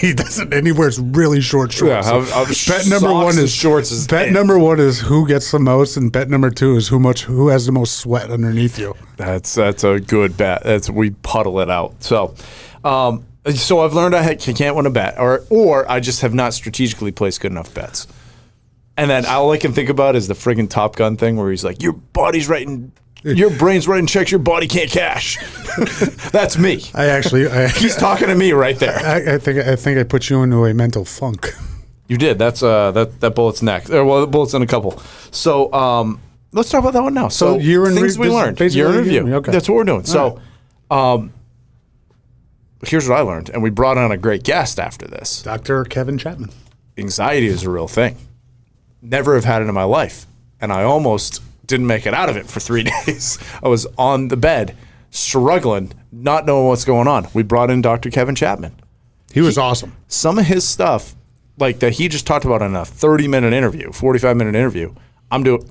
He doesn't. And he wears really short shorts. Yeah, bet number socks one and is shorts is bet in. number one is who gets the most, and bet number two is who has the most sweat underneath you. That's a good bet. We puddle it out. So I've learned I can't win a bet, or I just have not strategically placed good enough bets. And then all I can think about is the friggin' Top Gun thing where he's like, your body's right in Your brain's writing checks your body can't cash. That's me. He's talking to me right there. I think I put you into a mental funk. You did. That's that bullet's next. Well, the bullet's in a couple. So let's talk about that one now. So things we learned. Year in review. Okay. That's what we're doing. So here's what I learned, and we brought on a great guest after this. Dr. Kevin Chapman. Anxiety is a real thing. Never have had it in my life, and I almost didn't make it out of it for 3 days. I was on the bed, struggling, not knowing what's going on. We brought in Dr. Kevin Chapman. He was awesome. Some of his stuff, like that he just talked about in a 30-minute interview, 45-minute interview.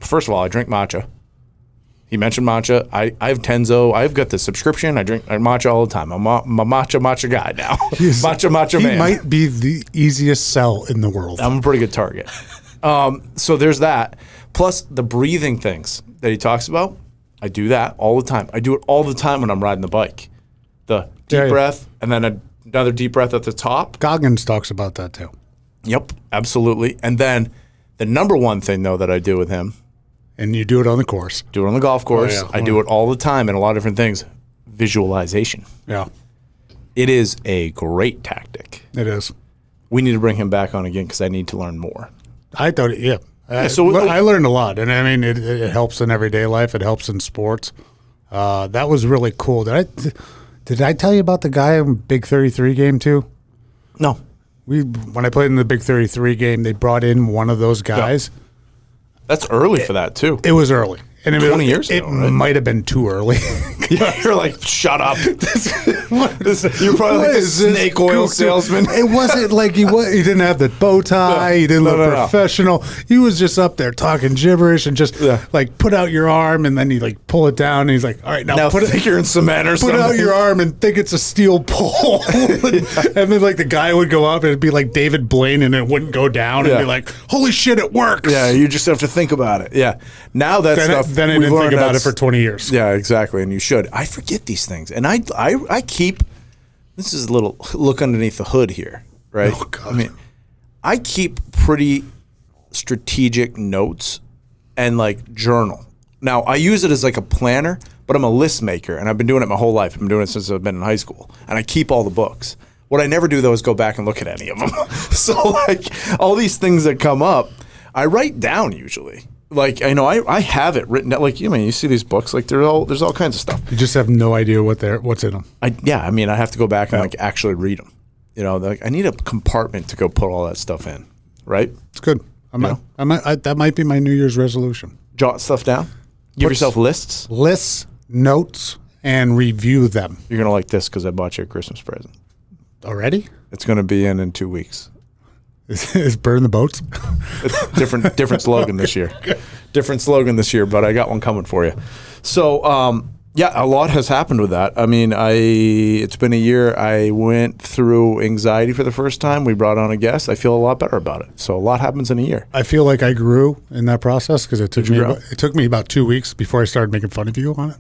First of all, I drink matcha. He mentioned matcha. I have Tenzo. I've got the subscription. I drink matcha all the time. I'm a matcha guy now. matcha man. He might be the easiest sell in the world. I'm a pretty good target. So there's that. Plus the breathing things that he talks about. I do that all the time. I do it all the time when I'm riding the bike. The deep breath and then another deep breath at the top. Goggins talks about that too. Yep, absolutely. And then the number one thing, though, that I do with him. And you do it on the course. Do it on the golf course. I do it all the time in a lot of different things. Visualization. Yeah. It is a great tactic. It is. We need to bring him back on again because I need to learn more. I thought, I learned a lot. And I mean, it helps in everyday life. It helps in sports. That was really cool. Did I tell you about the guy in Big 33 game too? No. When I played in the Big 33 game, they brought in one of those guys. Yeah. That's early for that, too. It was early. And 20 years ago, it might have been too early. Yeah, you're like, shut up. You're probably like a snake oil salesman. It wasn't like he didn't have the bow tie. He didn't look professional. He was just up there talking gibberish and just like put out your arm and then he like pull it down and he's like, all right, now put it you're in cement or something. Put out your arm and think it's a steel pole. And then like the guy would go up and it'd be like David Blaine and it wouldn't go down and be like, holy shit, it works. Yeah, you just have to think about it. Yeah. Now that stuff. Then I didn't think about it for 20 years. Yeah, exactly. And you should. I forget these things. And I keep, this is a little look underneath the hood here, right? Oh, God. I mean, I keep pretty strategic notes and like journal. Now, I use it as like a planner, but I'm a list maker and I've been doing it my whole life. I've been doing it since I've been in high school. And I keep all the books. What I never do, though, is go back and look at any of them. So, like, all these things that come up, I write down usually. Like, I know I have it written down. Like, you see these books, like there's all kinds of stuff. You just have no idea what's in them. I have to go back and like actually read them. You know, like I need a compartment to go put all that stuff in. Right? It's good. That might be my New Year's resolution. Jot stuff down. Give yourself lists, notes, and review them. You're gonna like this because I bought you a Christmas present. Already? It's gonna be in 2 weeks. Is burn the boats? Different slogan this year. Different slogan this year, but I got one coming for you. So, a lot has happened with that. I mean, it's been a year. I went through anxiety for the first time. We brought on a guest. I feel a lot better about it. So a lot happens in a year. I feel like I grew in that process because it took me about 2 weeks before I started making fun of you on it.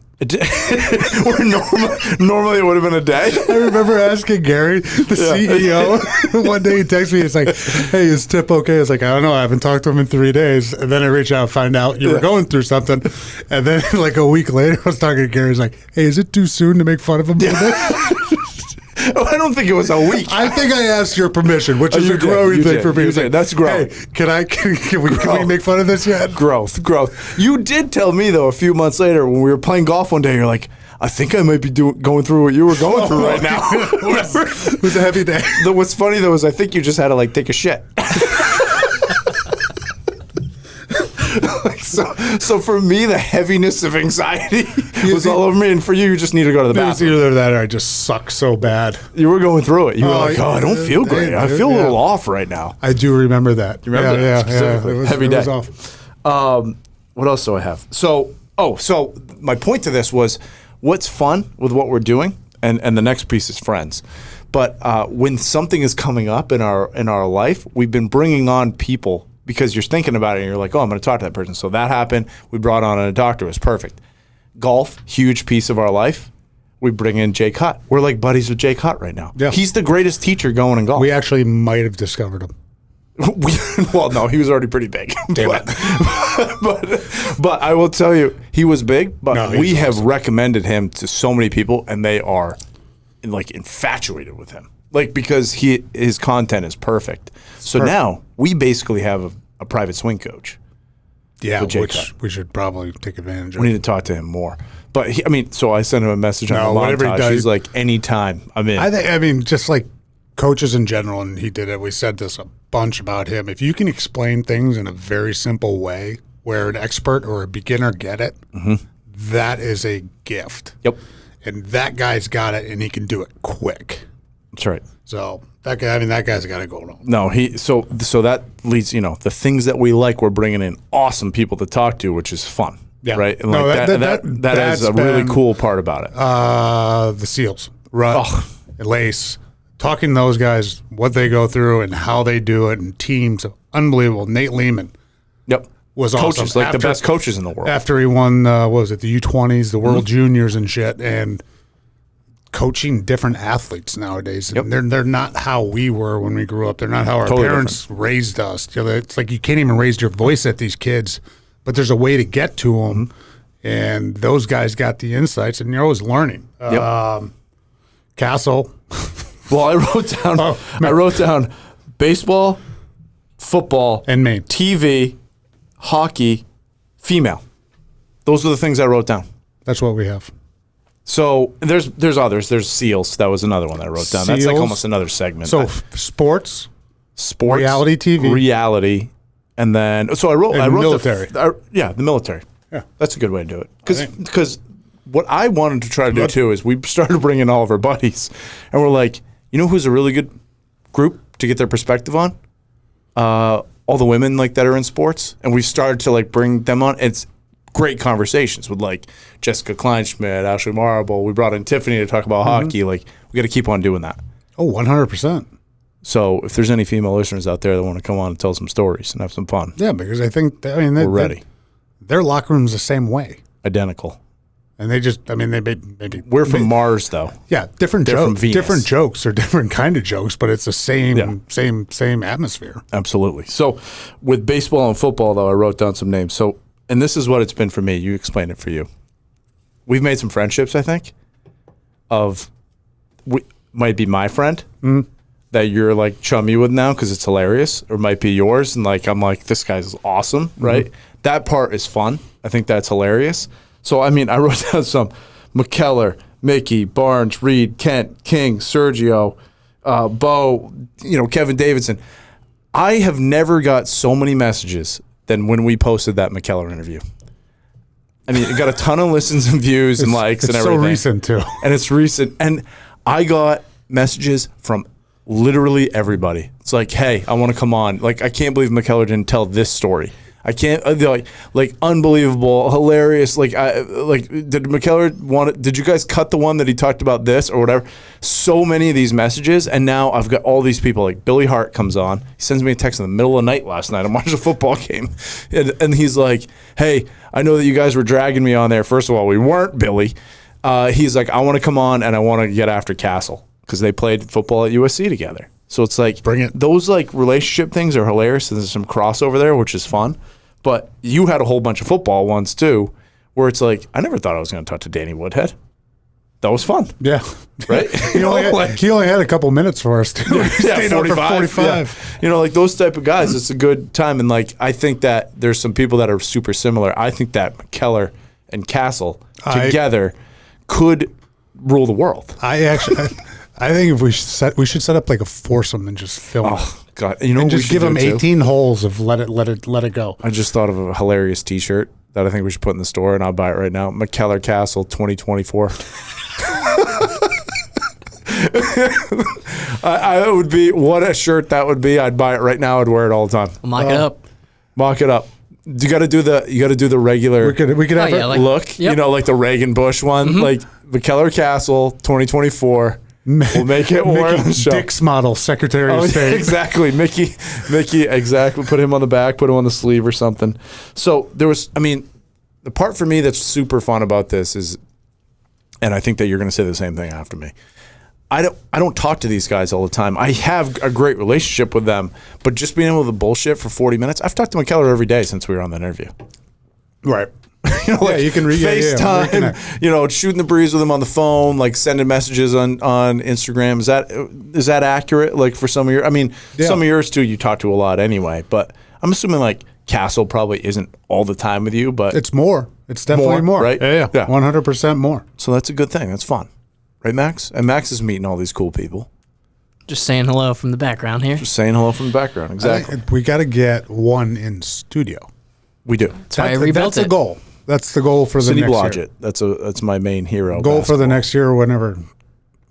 Normally it would have been a day. I remember asking Gary, the CEO, one day he texted me, he's like, hey, is Tip okay? I was like, I don't know, I haven't talked to him in 3 days. And then I reach out and find out you were going through something. And then like a week later, I was talking to Gary, he's like, hey, is it too soon to make fun of him for this? I don't think it was a week. I think I asked your permission, which is a growing thing for me. Like, that's growth. Hey, can we make fun of this yet? Growth. You did tell me, though, a few months later when we were playing golf one day, you're like, I think I might be going through what you were going through right now. It was a heavy day. What's funny, though, is I think you just had to, like, take a shit. So for me, the heaviness of anxiety was all over me, and for you, you just need to go to the bathroom. It's either that or I just suck so bad. You were going through it. You were like, I don't feel great. I feel a little off right now. I do remember that. You remember that? Yeah. It was, heavy day. It was off. What else do I have? So my point to this was what's fun with what we're doing, and the next piece is friends. But when something is coming up in our life, we've been bringing on people because you're thinking about it and you're like, oh, I'm going to talk to that person. So that happened. We brought on a doctor. It was perfect. Golf, huge piece of our life. We bring in Jake Hutt. We're like buddies with Jake Hutt right now. Yeah. He's the greatest teacher going in golf. We actually might have discovered him. Well, no, he was already pretty big. Damn it. But I will tell you, he was big, but No, we he's have awesome. recommended him to so many people, and they are like infatuated with him. Like, because his content is perfect. So now we basically have a private swing coach. Yeah, with which J-Cup. we should probably take advantage of. We need to talk to him more. But so I sent him a message on No, the whatever he montage. does- He's like, anytime I'm in. I mean, just like coaches in general, and he did it. We said this a bunch about him. If you can explain things in a very simple way where an expert or a beginner get it, that is a gift. Yep. And that guy's got it, and he can do it quick. That's right. So that guy, that guy's got it going on. No, so that leads, the things that we like, we're bringing in awesome people to talk to, which is fun. Yeah. Right. And No, like that that's is a really been- cool part about it. The SEALs, Rut, Lace, talking to those guys, what they go through and how they do it, and teams, unbelievable. Nate Lehman Yep. was coaches, awesome. like the best coaches in the world. After he won, what was it, the U20s, the World Juniors and shit, and coaching different athletes nowadays. And they're not how we were when we grew up. They're not how our Totally parents raised us. It's like you can't even raise your voice at these kids, but there's a way to get to them. And those guys got the insights, and you're always learning. Castle. Well, I wrote down baseball, football, And Maine. TV, hockey, female. Those are the things I wrote down. That's what we have. So there's others. There's SEALs. That was another one that I wrote down. That's like SEALs. almost another segment. So sports, sports, reality TV. reality, and then I wrote military. the military. Yeah. That's a good way to do it. Because what I wanted to try to do too is we started bringing all of our buddies, and we're like, who's a really good group to get their perspective on? All the women like that are in sports, and we started to like bring them on. It's great conversations with like Jessica Kleinschmidt, Ashley Marble. We brought in Tiffany to talk about hockey. Like, we got to keep on doing that. Oh, 100%. So if there's any female listeners out there that want to come on and tell some stories and have some fun, Yeah, because I think, we're ready. Their locker room's the same way. Identical. And they just, maybe We're from Mars, though. Yeah, different They're from jokes. Venus. Different jokes or different kind of jokes, but it's the same atmosphere. Absolutely. So with baseball and football, though, I wrote down some names. So, and this is what it's been for me. You explain it for you. We've made some friendships, I think, might be my friend that you're like chummy with now because it's hilarious, or might be yours. And like, I'm like, this guy's awesome, right? That part is fun. I think that's hilarious. So, I wrote down some McKellar, Mickey, Barnes, Reed, Kent, King, Sergio, Bo, Kevin Davidson. I have never got so many messages than when we posted that McKellar interview. It got a ton of listens and views and likes and everything. It's so recent, too. And it's recent. And I got messages from literally everybody. It's like, hey, I want to come on. Like, I can't believe McKellar didn't tell this story. I can't, like unbelievable, hilarious. Did McKellar did you guys cut the one that he talked about this or whatever? So many of these messages. And now I've got all these people, like Billy Hart comes on. He sends me a text in the middle of the night last night. I'm watching a football game. And he's like, hey, I know that you guys were dragging me on there. First of all, we weren't, Billy. He's like, I want to come on and I want to get after Castle because they played football at USC together. So it's like, Bring it. Those like relationship things are hilarious. And there's some crossover there, which is fun. But you had a whole bunch of football ones too, where it's like, I never thought I was going to talk to Danny Woodhead. That was fun. Yeah. Right? he only had a couple minutes for us, too. He stayed on for 45. Yeah. Like those type of guys, it's a good time. And like, I think that there's some people that are super similar. I think that McKellar and Castle together could rule the world. I think if we should set up like a foursome and just film it. Oh, God. And just give them 18 holes of let it go. I just thought of a hilarious T-shirt that I think we should put in the store, and I'll buy it right now. McKellar Castle 2024. I would be, what a shirt that would be. I'd buy it right now. I'd wear it all the time. Mock it up. Mock it up. You got to do the regular. We could have yeah, like- look. Yep. Like the Reagan Bush one, like McKellar Castle 2024. We'll make it more on the show. Dick's model, Secretary of Oh, State. yeah, exactly. Mickey, exactly. Put him on the back, put him on the sleeve or something. So there was, the part for me that's super fun about this is, and I think that you're going to say the same thing after me. I don't talk to these guys all the time. I have a great relationship with them, but just being able to bullshit for 40 minutes. I've talked to McKellar every day since we were on the interview. Right. You can FaceTime, shooting the breeze with him on the phone, like sending messages on Instagram. Is that accurate? Like for some of your, some of yours too, you talk to a lot anyway, but I'm assuming like Castle probably isn't all the time with you, but it's more. It's definitely more. Right? Yeah. 100% more. So that's a good thing. That's fun. Right, Max? And Max is meeting all these cool people. Just saying hello from the background here. Just saying hello from the background. Exactly. We got to get one in studio. We do. That's why I rebuilt That's a goal. That's the goal for the City next Blodgett. year. That's my main hero. Goal for the next year, whenever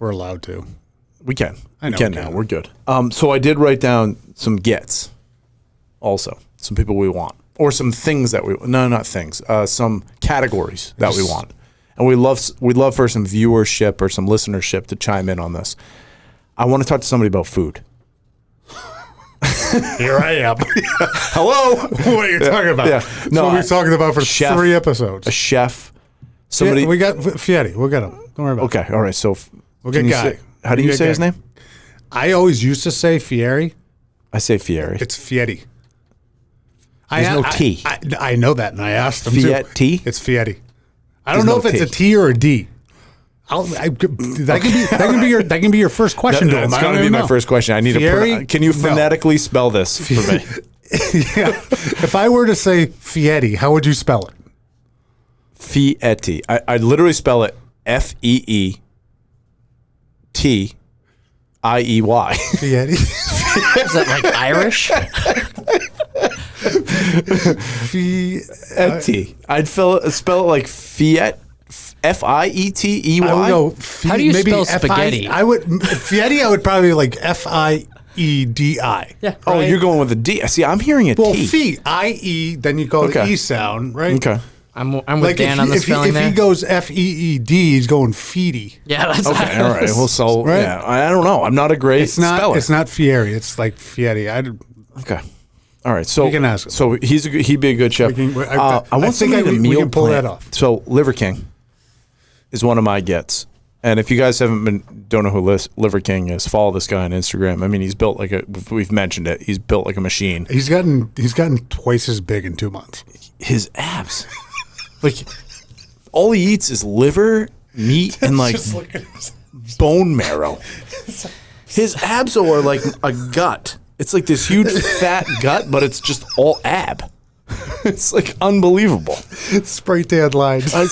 we're allowed to. We can. I know we can now. We're good. So I did write down some gets. Also, some people we want, or some things that we not things. Some categories that we want, and we'd love for some viewership or some listenership to chime in on this. I want to talk to somebody about food. Here I am. Hello. What are you talking about? Yeah. No, we've been talking about for 3 episodes. A chef. Somebody. Yeah, we got Fietti. We'll get him. Don't worry about it. Okay. All right. So we'll get Guy. How do you say his name? I always used to say Fieri. I say Fieri. It's Fietti. There's no T. I know that, and I asked him Fietti? It's Fietti. I don't know if it's a T or a D. That can be your first question to him. That's going to be my first question. I need to. Can you phonetically spell this for me? Yeah. If I were to say Fietti, how would you spell it? Fietti. I literally spell it FEETIEY. Fietti. Is that like Irish? Fietti. I'd spell it like Fiat. FIETEY. How do you spell spaghetti? I would Fietti. I would probably like FIEDI. Yeah. Oh, you're going with a D. See, I'm hearing a T. Well, IE. Then you go the E sound, right? Okay. I'm with Dan on the spelling there. If he goes FEED, he's going feedy. Yeah, that's okay. All right. Well, so right? Yeah, I don't know. I'm not a great speller. It's not Fieri. It's like Fietti. Okay. All right. So you can ask him. So he'd be a good chef. I want somebody to meal we can pull plan. that off. So Liver King is one of my gets. And if you guys don't know who Liver King is, follow this guy on Instagram. I mean, he's built we've mentioned it. He's built like a machine. He's gotten twice as big in 2 months. His abs, like all he eats is liver, meat, and like bone marrow. His abs are like a gut. It's like this huge fat gut, but it's just all ab. It's like unbelievable. Spray tan lines. I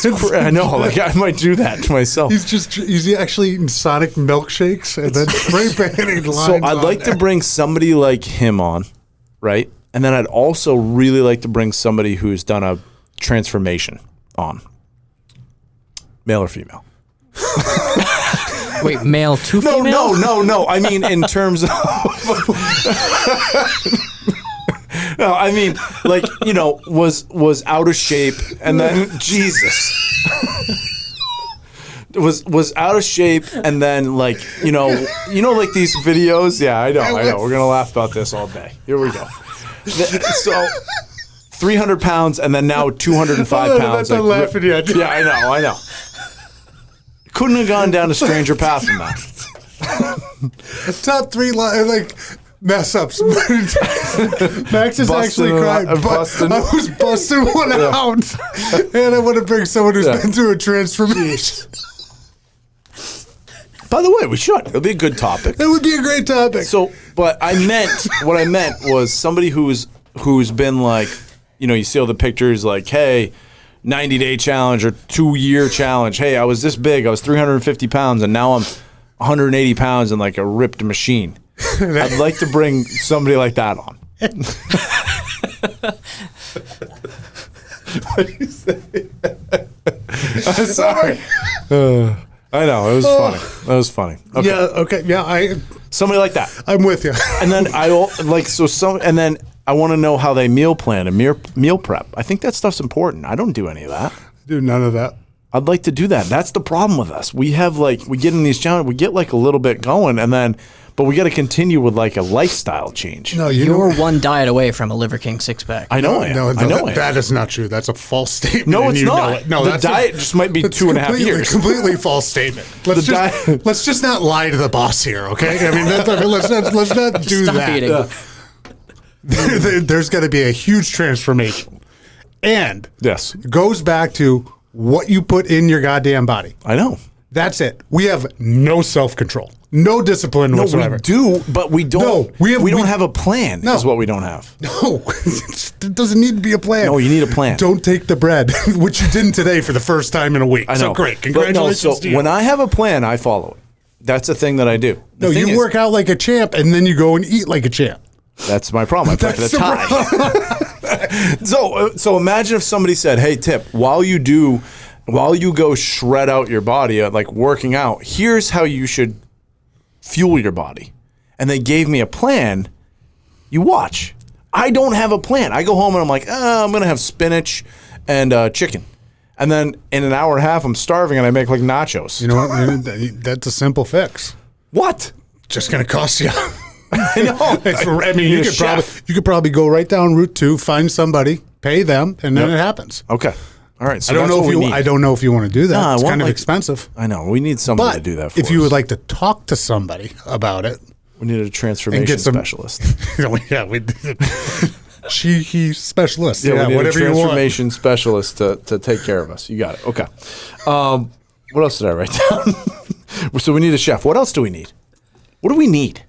know. Like I might do that to myself. He's actually eating Sonic milkshakes and then spray painting lines. So I'd like to bring somebody like him on, right? And then I'd also really like to bring somebody who's done a transformation on. Male or female? Wait, male to female? No. I mean, in terms of. No, I mean, like, was out of shape and then Jesus was out of shape and then like, like these videos. Yeah, I know. We're gonna laugh about this all day. Here we go. So 300 pounds and then now 205 pounds. I'm laughing at you. Yeah, I know. Couldn't have gone down a stranger path from that. Top 3 mess ups. Max is actually crying. I was busting one out, and I want to bring someone who's been through a transformation. By the way, we should. It'll be a good topic. It would be a great topic. So, but what I meant was somebody who's been like, you see all the pictures like, hey, 90-day challenge or 2-year challenge. Hey, I was this big. I was 350 pounds, and now I'm 180 pounds and like a ripped machine. I'd like to bring somebody like that on. What do you say? I'm sorry. I know, it was funny. That was funny. Okay. Yeah, okay. Yeah, somebody like that. I'm with you. And then I want to know how they meal plan and meal prep. I think that stuff's important. I don't do any of that. Do none of that. I'd like to do that. That's the problem with us. We have we get in these challenges, we get like a little bit going, and then But we got to continue with like a lifestyle change. No, You're one diet away from a Liver King six-pack. I know I am. I know I am. that is not true. That's a false statement. No, and it's you know not. it. No, the diet just might be 2.5 years. Completely false statement. Let's just not lie to the boss here, okay? I mean, let's not do Stop that. eating. There's got to be a huge transformation, and Yes. it goes back to what you put in your goddamn body. I know. That's it. We have no self-control, no discipline whatsoever. We do, but we don't. No, we don't have a plan. No. Is what we don't have. No, it doesn't need to be a plan. No, you need a plan. Don't take the bread, which you didn't today for the first time in a week. I know. So great. But Congratulations to you. when I have a plan, I follow it. That's a thing that I do. The No, thing you is, work out like a champ, and then you go and eat like a champ. That's my problem. I play for the tie. So imagine if somebody said, "Hey, Tip, while you go shred out your body, like working out, here's how you should fuel your body," and they gave me a plan. You watch. I don't have a plan. I go home and I'm like, I'm gonna have spinach and chicken, and then in an hour and a half, I'm starving and I make like nachos. You know what? That's a simple fix. What? Just going to cost you. I know. I mean, you could probably go right down Route 2, find somebody, pay them, and then it happens. Okay. All right. So I don't know if you want to do that. Nah, it's I kind of want, expensive. I know. We need somebody But to do that for if you us. would like to talk to somebody about it, We need a transformation specialist. yeah, he specialist. Yeah, Yeah, we need whatever a you want. transformation specialist to take care of us. You got it. Okay. What else did I write down? So we need a chef. What else do we need? What do we need?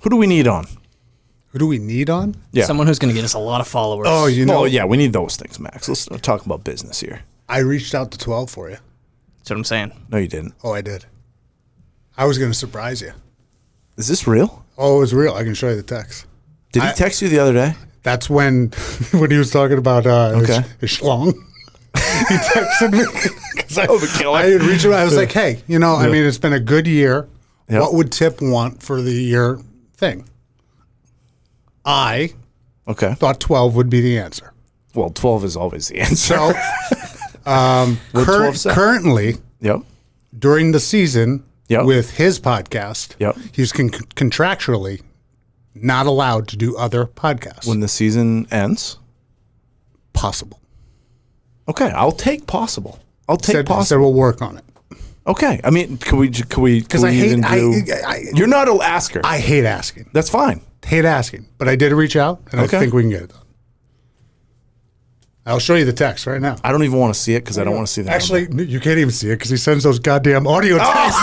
Who do we need on? Who do we need on? Yeah. Someone who's going to get us a lot of followers. Oh, you know, Oh, yeah. We need those things, Max. Let's talk about business here. I reached out to 12 for you. That's what I'm saying. No, you didn't. Oh, I did. I was going to surprise you. Is this real? Oh, it was real. I can show you the text. Did he text you the other day? That's when he was talking about his schlong. He texted me because I had reached out. I was like, hey, I mean, it's been a good year. Yep. What would Tip want for the year thing? I Okay. thought 12 would be the answer. Well, 12 is always the answer. So What 12 said? currently, Yep. during the season Yep. with his podcast, Yep. he's contractually not allowed to do other podcasts. When the season ends? Possible. Okay. I'll take possible. I'll take Said possible. we'll work on it. Okay. I mean, could we I hate- even do... You're not an asker. I hate asking. That's fine. Hate asking. But I did reach out, and Okay. I think we can get it done. I'll show you the text right now. I don't even want to see it because I don't want to see the Actually, you can't even see it because he sends those goddamn audio texts.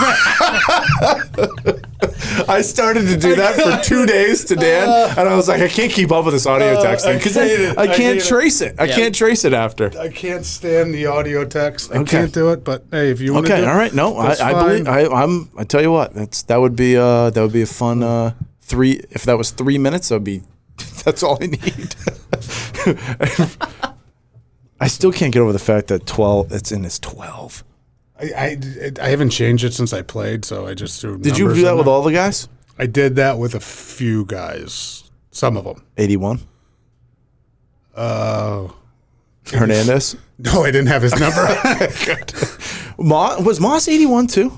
I started to do that for 2 days to Dan, and I was like, I can't keep up with this audio texting because I can't trace it. I can't trace it after. I can't stand the audio text. I Okay. can't do it. But hey, if you want to, Okay, all right. No, that's I fine. believe. I tell you what, that would be a fun 3. If that was 3 minutes, that's all I need. I still can't get over the fact that 12. It's in his 12. I haven't changed it since I played, so I just threw. Did you numbers do that in with there. all the guys? I did that with a few guys. Some of them. 81. Hernandez. No, I didn't have his number. Good. Was Moss 81 too?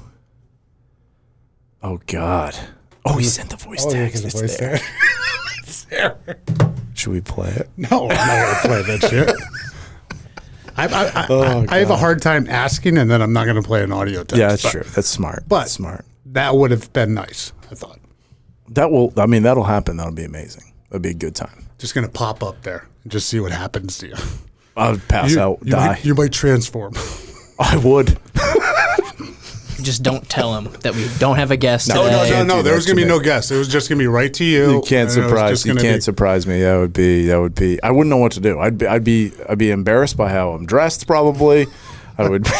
Oh God. Oh, he sent the voice text. It's there. It's there. Should we play it? No, I'm not gonna play that shit. I have a hard time asking, and then I'm not going to play an audio text. Yeah, that's but true. That's smart. but- That's smart. That would have been nice, I thought. That'll happen. That'll be amazing. That'll be a good time. Just going to pop up there and just see what happens to you. I'll pass out, you die. you might transform. I would. Just don't tell him that we don't have a guest No, today. no. There was going to be no guess. It was just going to be right to you. You can't surprise. You can't surprise me. That would be. I wouldn't know what to do. I'd be embarrassed by how I'm dressed. Probably. I would be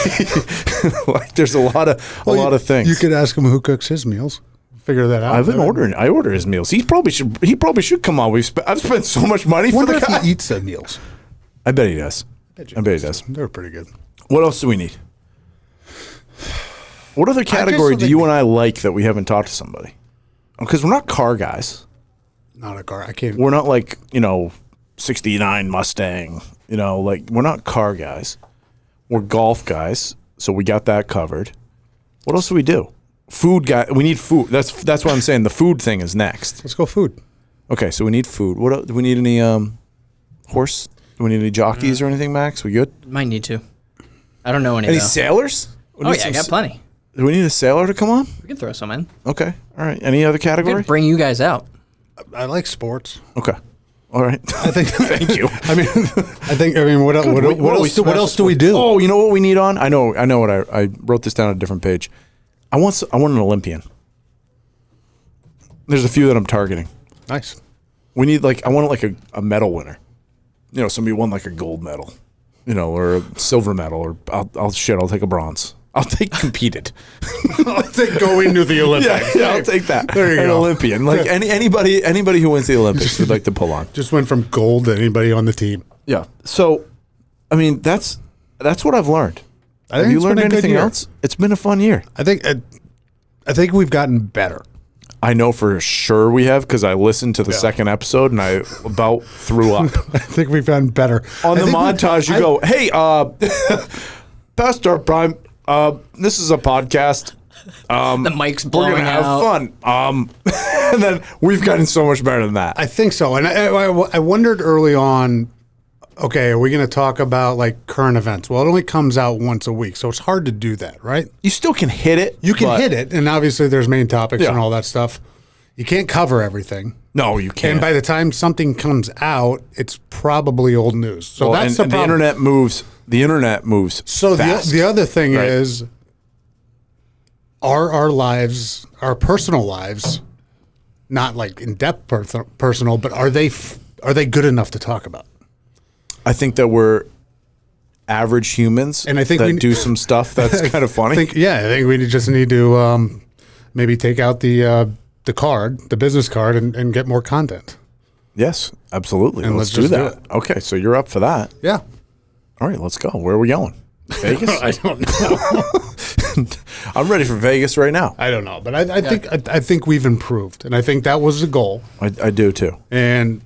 like. There's a lot of things. You could ask him who cooks his meals. Figure that out. I've been ordering. I order his meals. He probably should come on. I've spent so much money for Wonder the if guy. he eats the meals. I bet he does. I bet he does. They're pretty good. What else do we need? What other category do you and I like that we haven't talked to somebody? Because we're not car guys. Not a car. I can't. We're not like, 69 Mustang. Like we're not car guys. We're golf guys. So we got that covered. What else do we do? Food guy. We need food. That's what I'm saying. The food thing is next. Let's go food. Okay, so we need food. What do we need? Any horse? Do we need any jockeys or anything, Max? We good? Might need to. I don't know any. Any though. sailors? Oh yeah, I got plenty. Do we need a sailor to come on? We can throw some in. Okay. All right. Any other We category? can bring you guys out. I like sports. Okay. All right. I think. Thank you. I mean, what else do we do? Oh, you know what we need on? I know what I wrote this down on a different page. I want an Olympian. There's a few that I'm targeting. Nice. We need I want a medal winner. You know, somebody won like a gold medal, you know, or a silver medal, or I'll take a bronze. I'll take competed. I'll take going to the Olympics. Yeah, I'll take that. There you An go. Olympian. Like anybody who wins the Olympics would like to pull on. Just went from gold to anybody on the team. Yeah. So, I mean, that's what I've learned. Have you it's learned been a good anything year. else? It's been a fun year. I think we've gotten better. I know for sure we have, because I listened to the second episode and I about threw up. I think we've gotten better. On the montage, you go, hey, Pastor Prime, this is a podcast. The mic's We're blowing going to have out. fun. And then we've gotten so much better than that. I think so. And I wondered early on, okay, are we going to talk about like current events? Well, it only comes out once a week, so it's hard to do that, right? You still can hit it. You can hit it, and obviously there's main topics Yeah. and all that stuff. You can't cover everything. No, you can't. And by the time something comes out, it's probably old news. So that's the and problem. the internet moves So fast. the other thing Right. is, are our lives, our personal lives, not like in depth personal, but are they good enough to talk about? I think that we're average humans, And I think that we- do some stuff that's kind of funny. I think we just need to maybe take out the business card, and get more content. Yes, absolutely. And Let's let's do just that. do Okay, so you're up for that. Yeah. All right, let's go. Where are we going? Vegas? I don't know. I'm ready for Vegas right now. I don't know, but I think we've improved, and I think that was the goal. I do too. And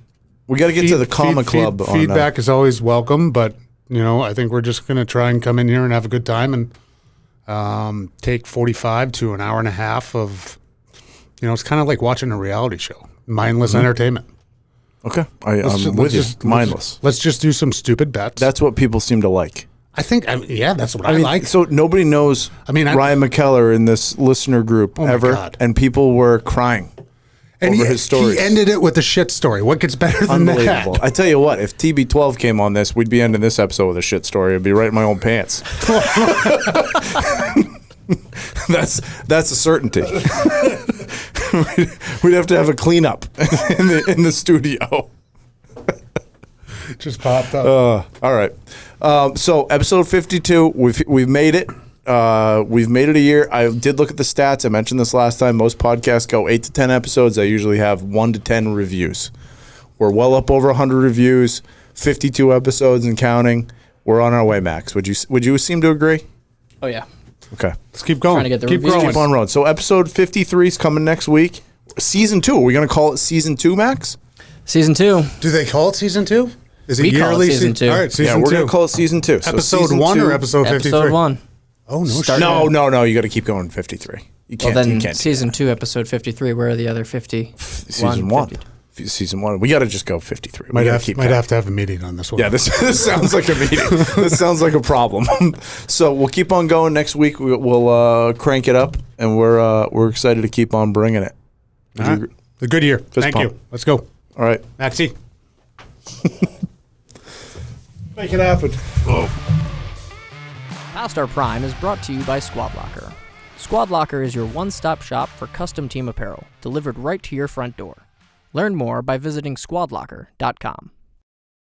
We got to get to the Comma Club. on, feedback is always welcome, but I think we're just going to try and come in here and have a good time, and take 45 to an hour and a half of, it's kind of like watching a reality show, mindless entertainment. Okay, I'm with you. Mindless. Let's just do some stupid bets. That's what people seem to like. I think, that's what I like. So nobody knows Ryan McKellar in this listener group my ever, God. and people were crying and over his stories. He ended it with a shit story. What gets better than Unbelievable. that? I tell you what, if TB12 came on this, we'd be ending this episode with a shit story. It'd be right in my own pants. That's a certainty. We'd have to have a cleanup in the studio. Just popped up. All right. So episode 52, we've made it. We've made it a year. I did look at the stats. I mentioned this last time. Most podcasts go 8 to 10 episodes. I usually have 1 to 10 reviews. We're well up over 100 reviews, 52 episodes and counting. We're on our way, Max. Would you seem to agree? Oh yeah. Okay. Let's keep going. Trying to get the keep reviews. growing. Keep on rolling. So episode 53 is coming next week. Season 2. Are we going to call it season 2, Max? Season 2. Do they call it season 2? Is it We call it yearly? season 2. All right, season Yeah, we're 2. going to call it season 2. So episode season 1 2 or episode 53? Episode 1. Oh, no Start- shit. No. You got to keep going 53. You can't. Well, then you can't do season 2, episode 53. Where are the other 50? season 1. Season 1. We got to just go 53. We Might gotta have keep might going. have to have a meeting on this one. Yeah, this sounds like a meeting. This sounds like a problem. So we'll keep on going. Next week we'll crank it up, and we're excited to keep on bringing it. All right. A good year. Thank pump. you. Let's go. All right. Maxie. Make it happen. Past Our Prime is brought to you by Squad Locker. Squad Locker is your one-stop shop for custom team apparel, delivered right to your front door. Learn more by visiting squadlocker.com.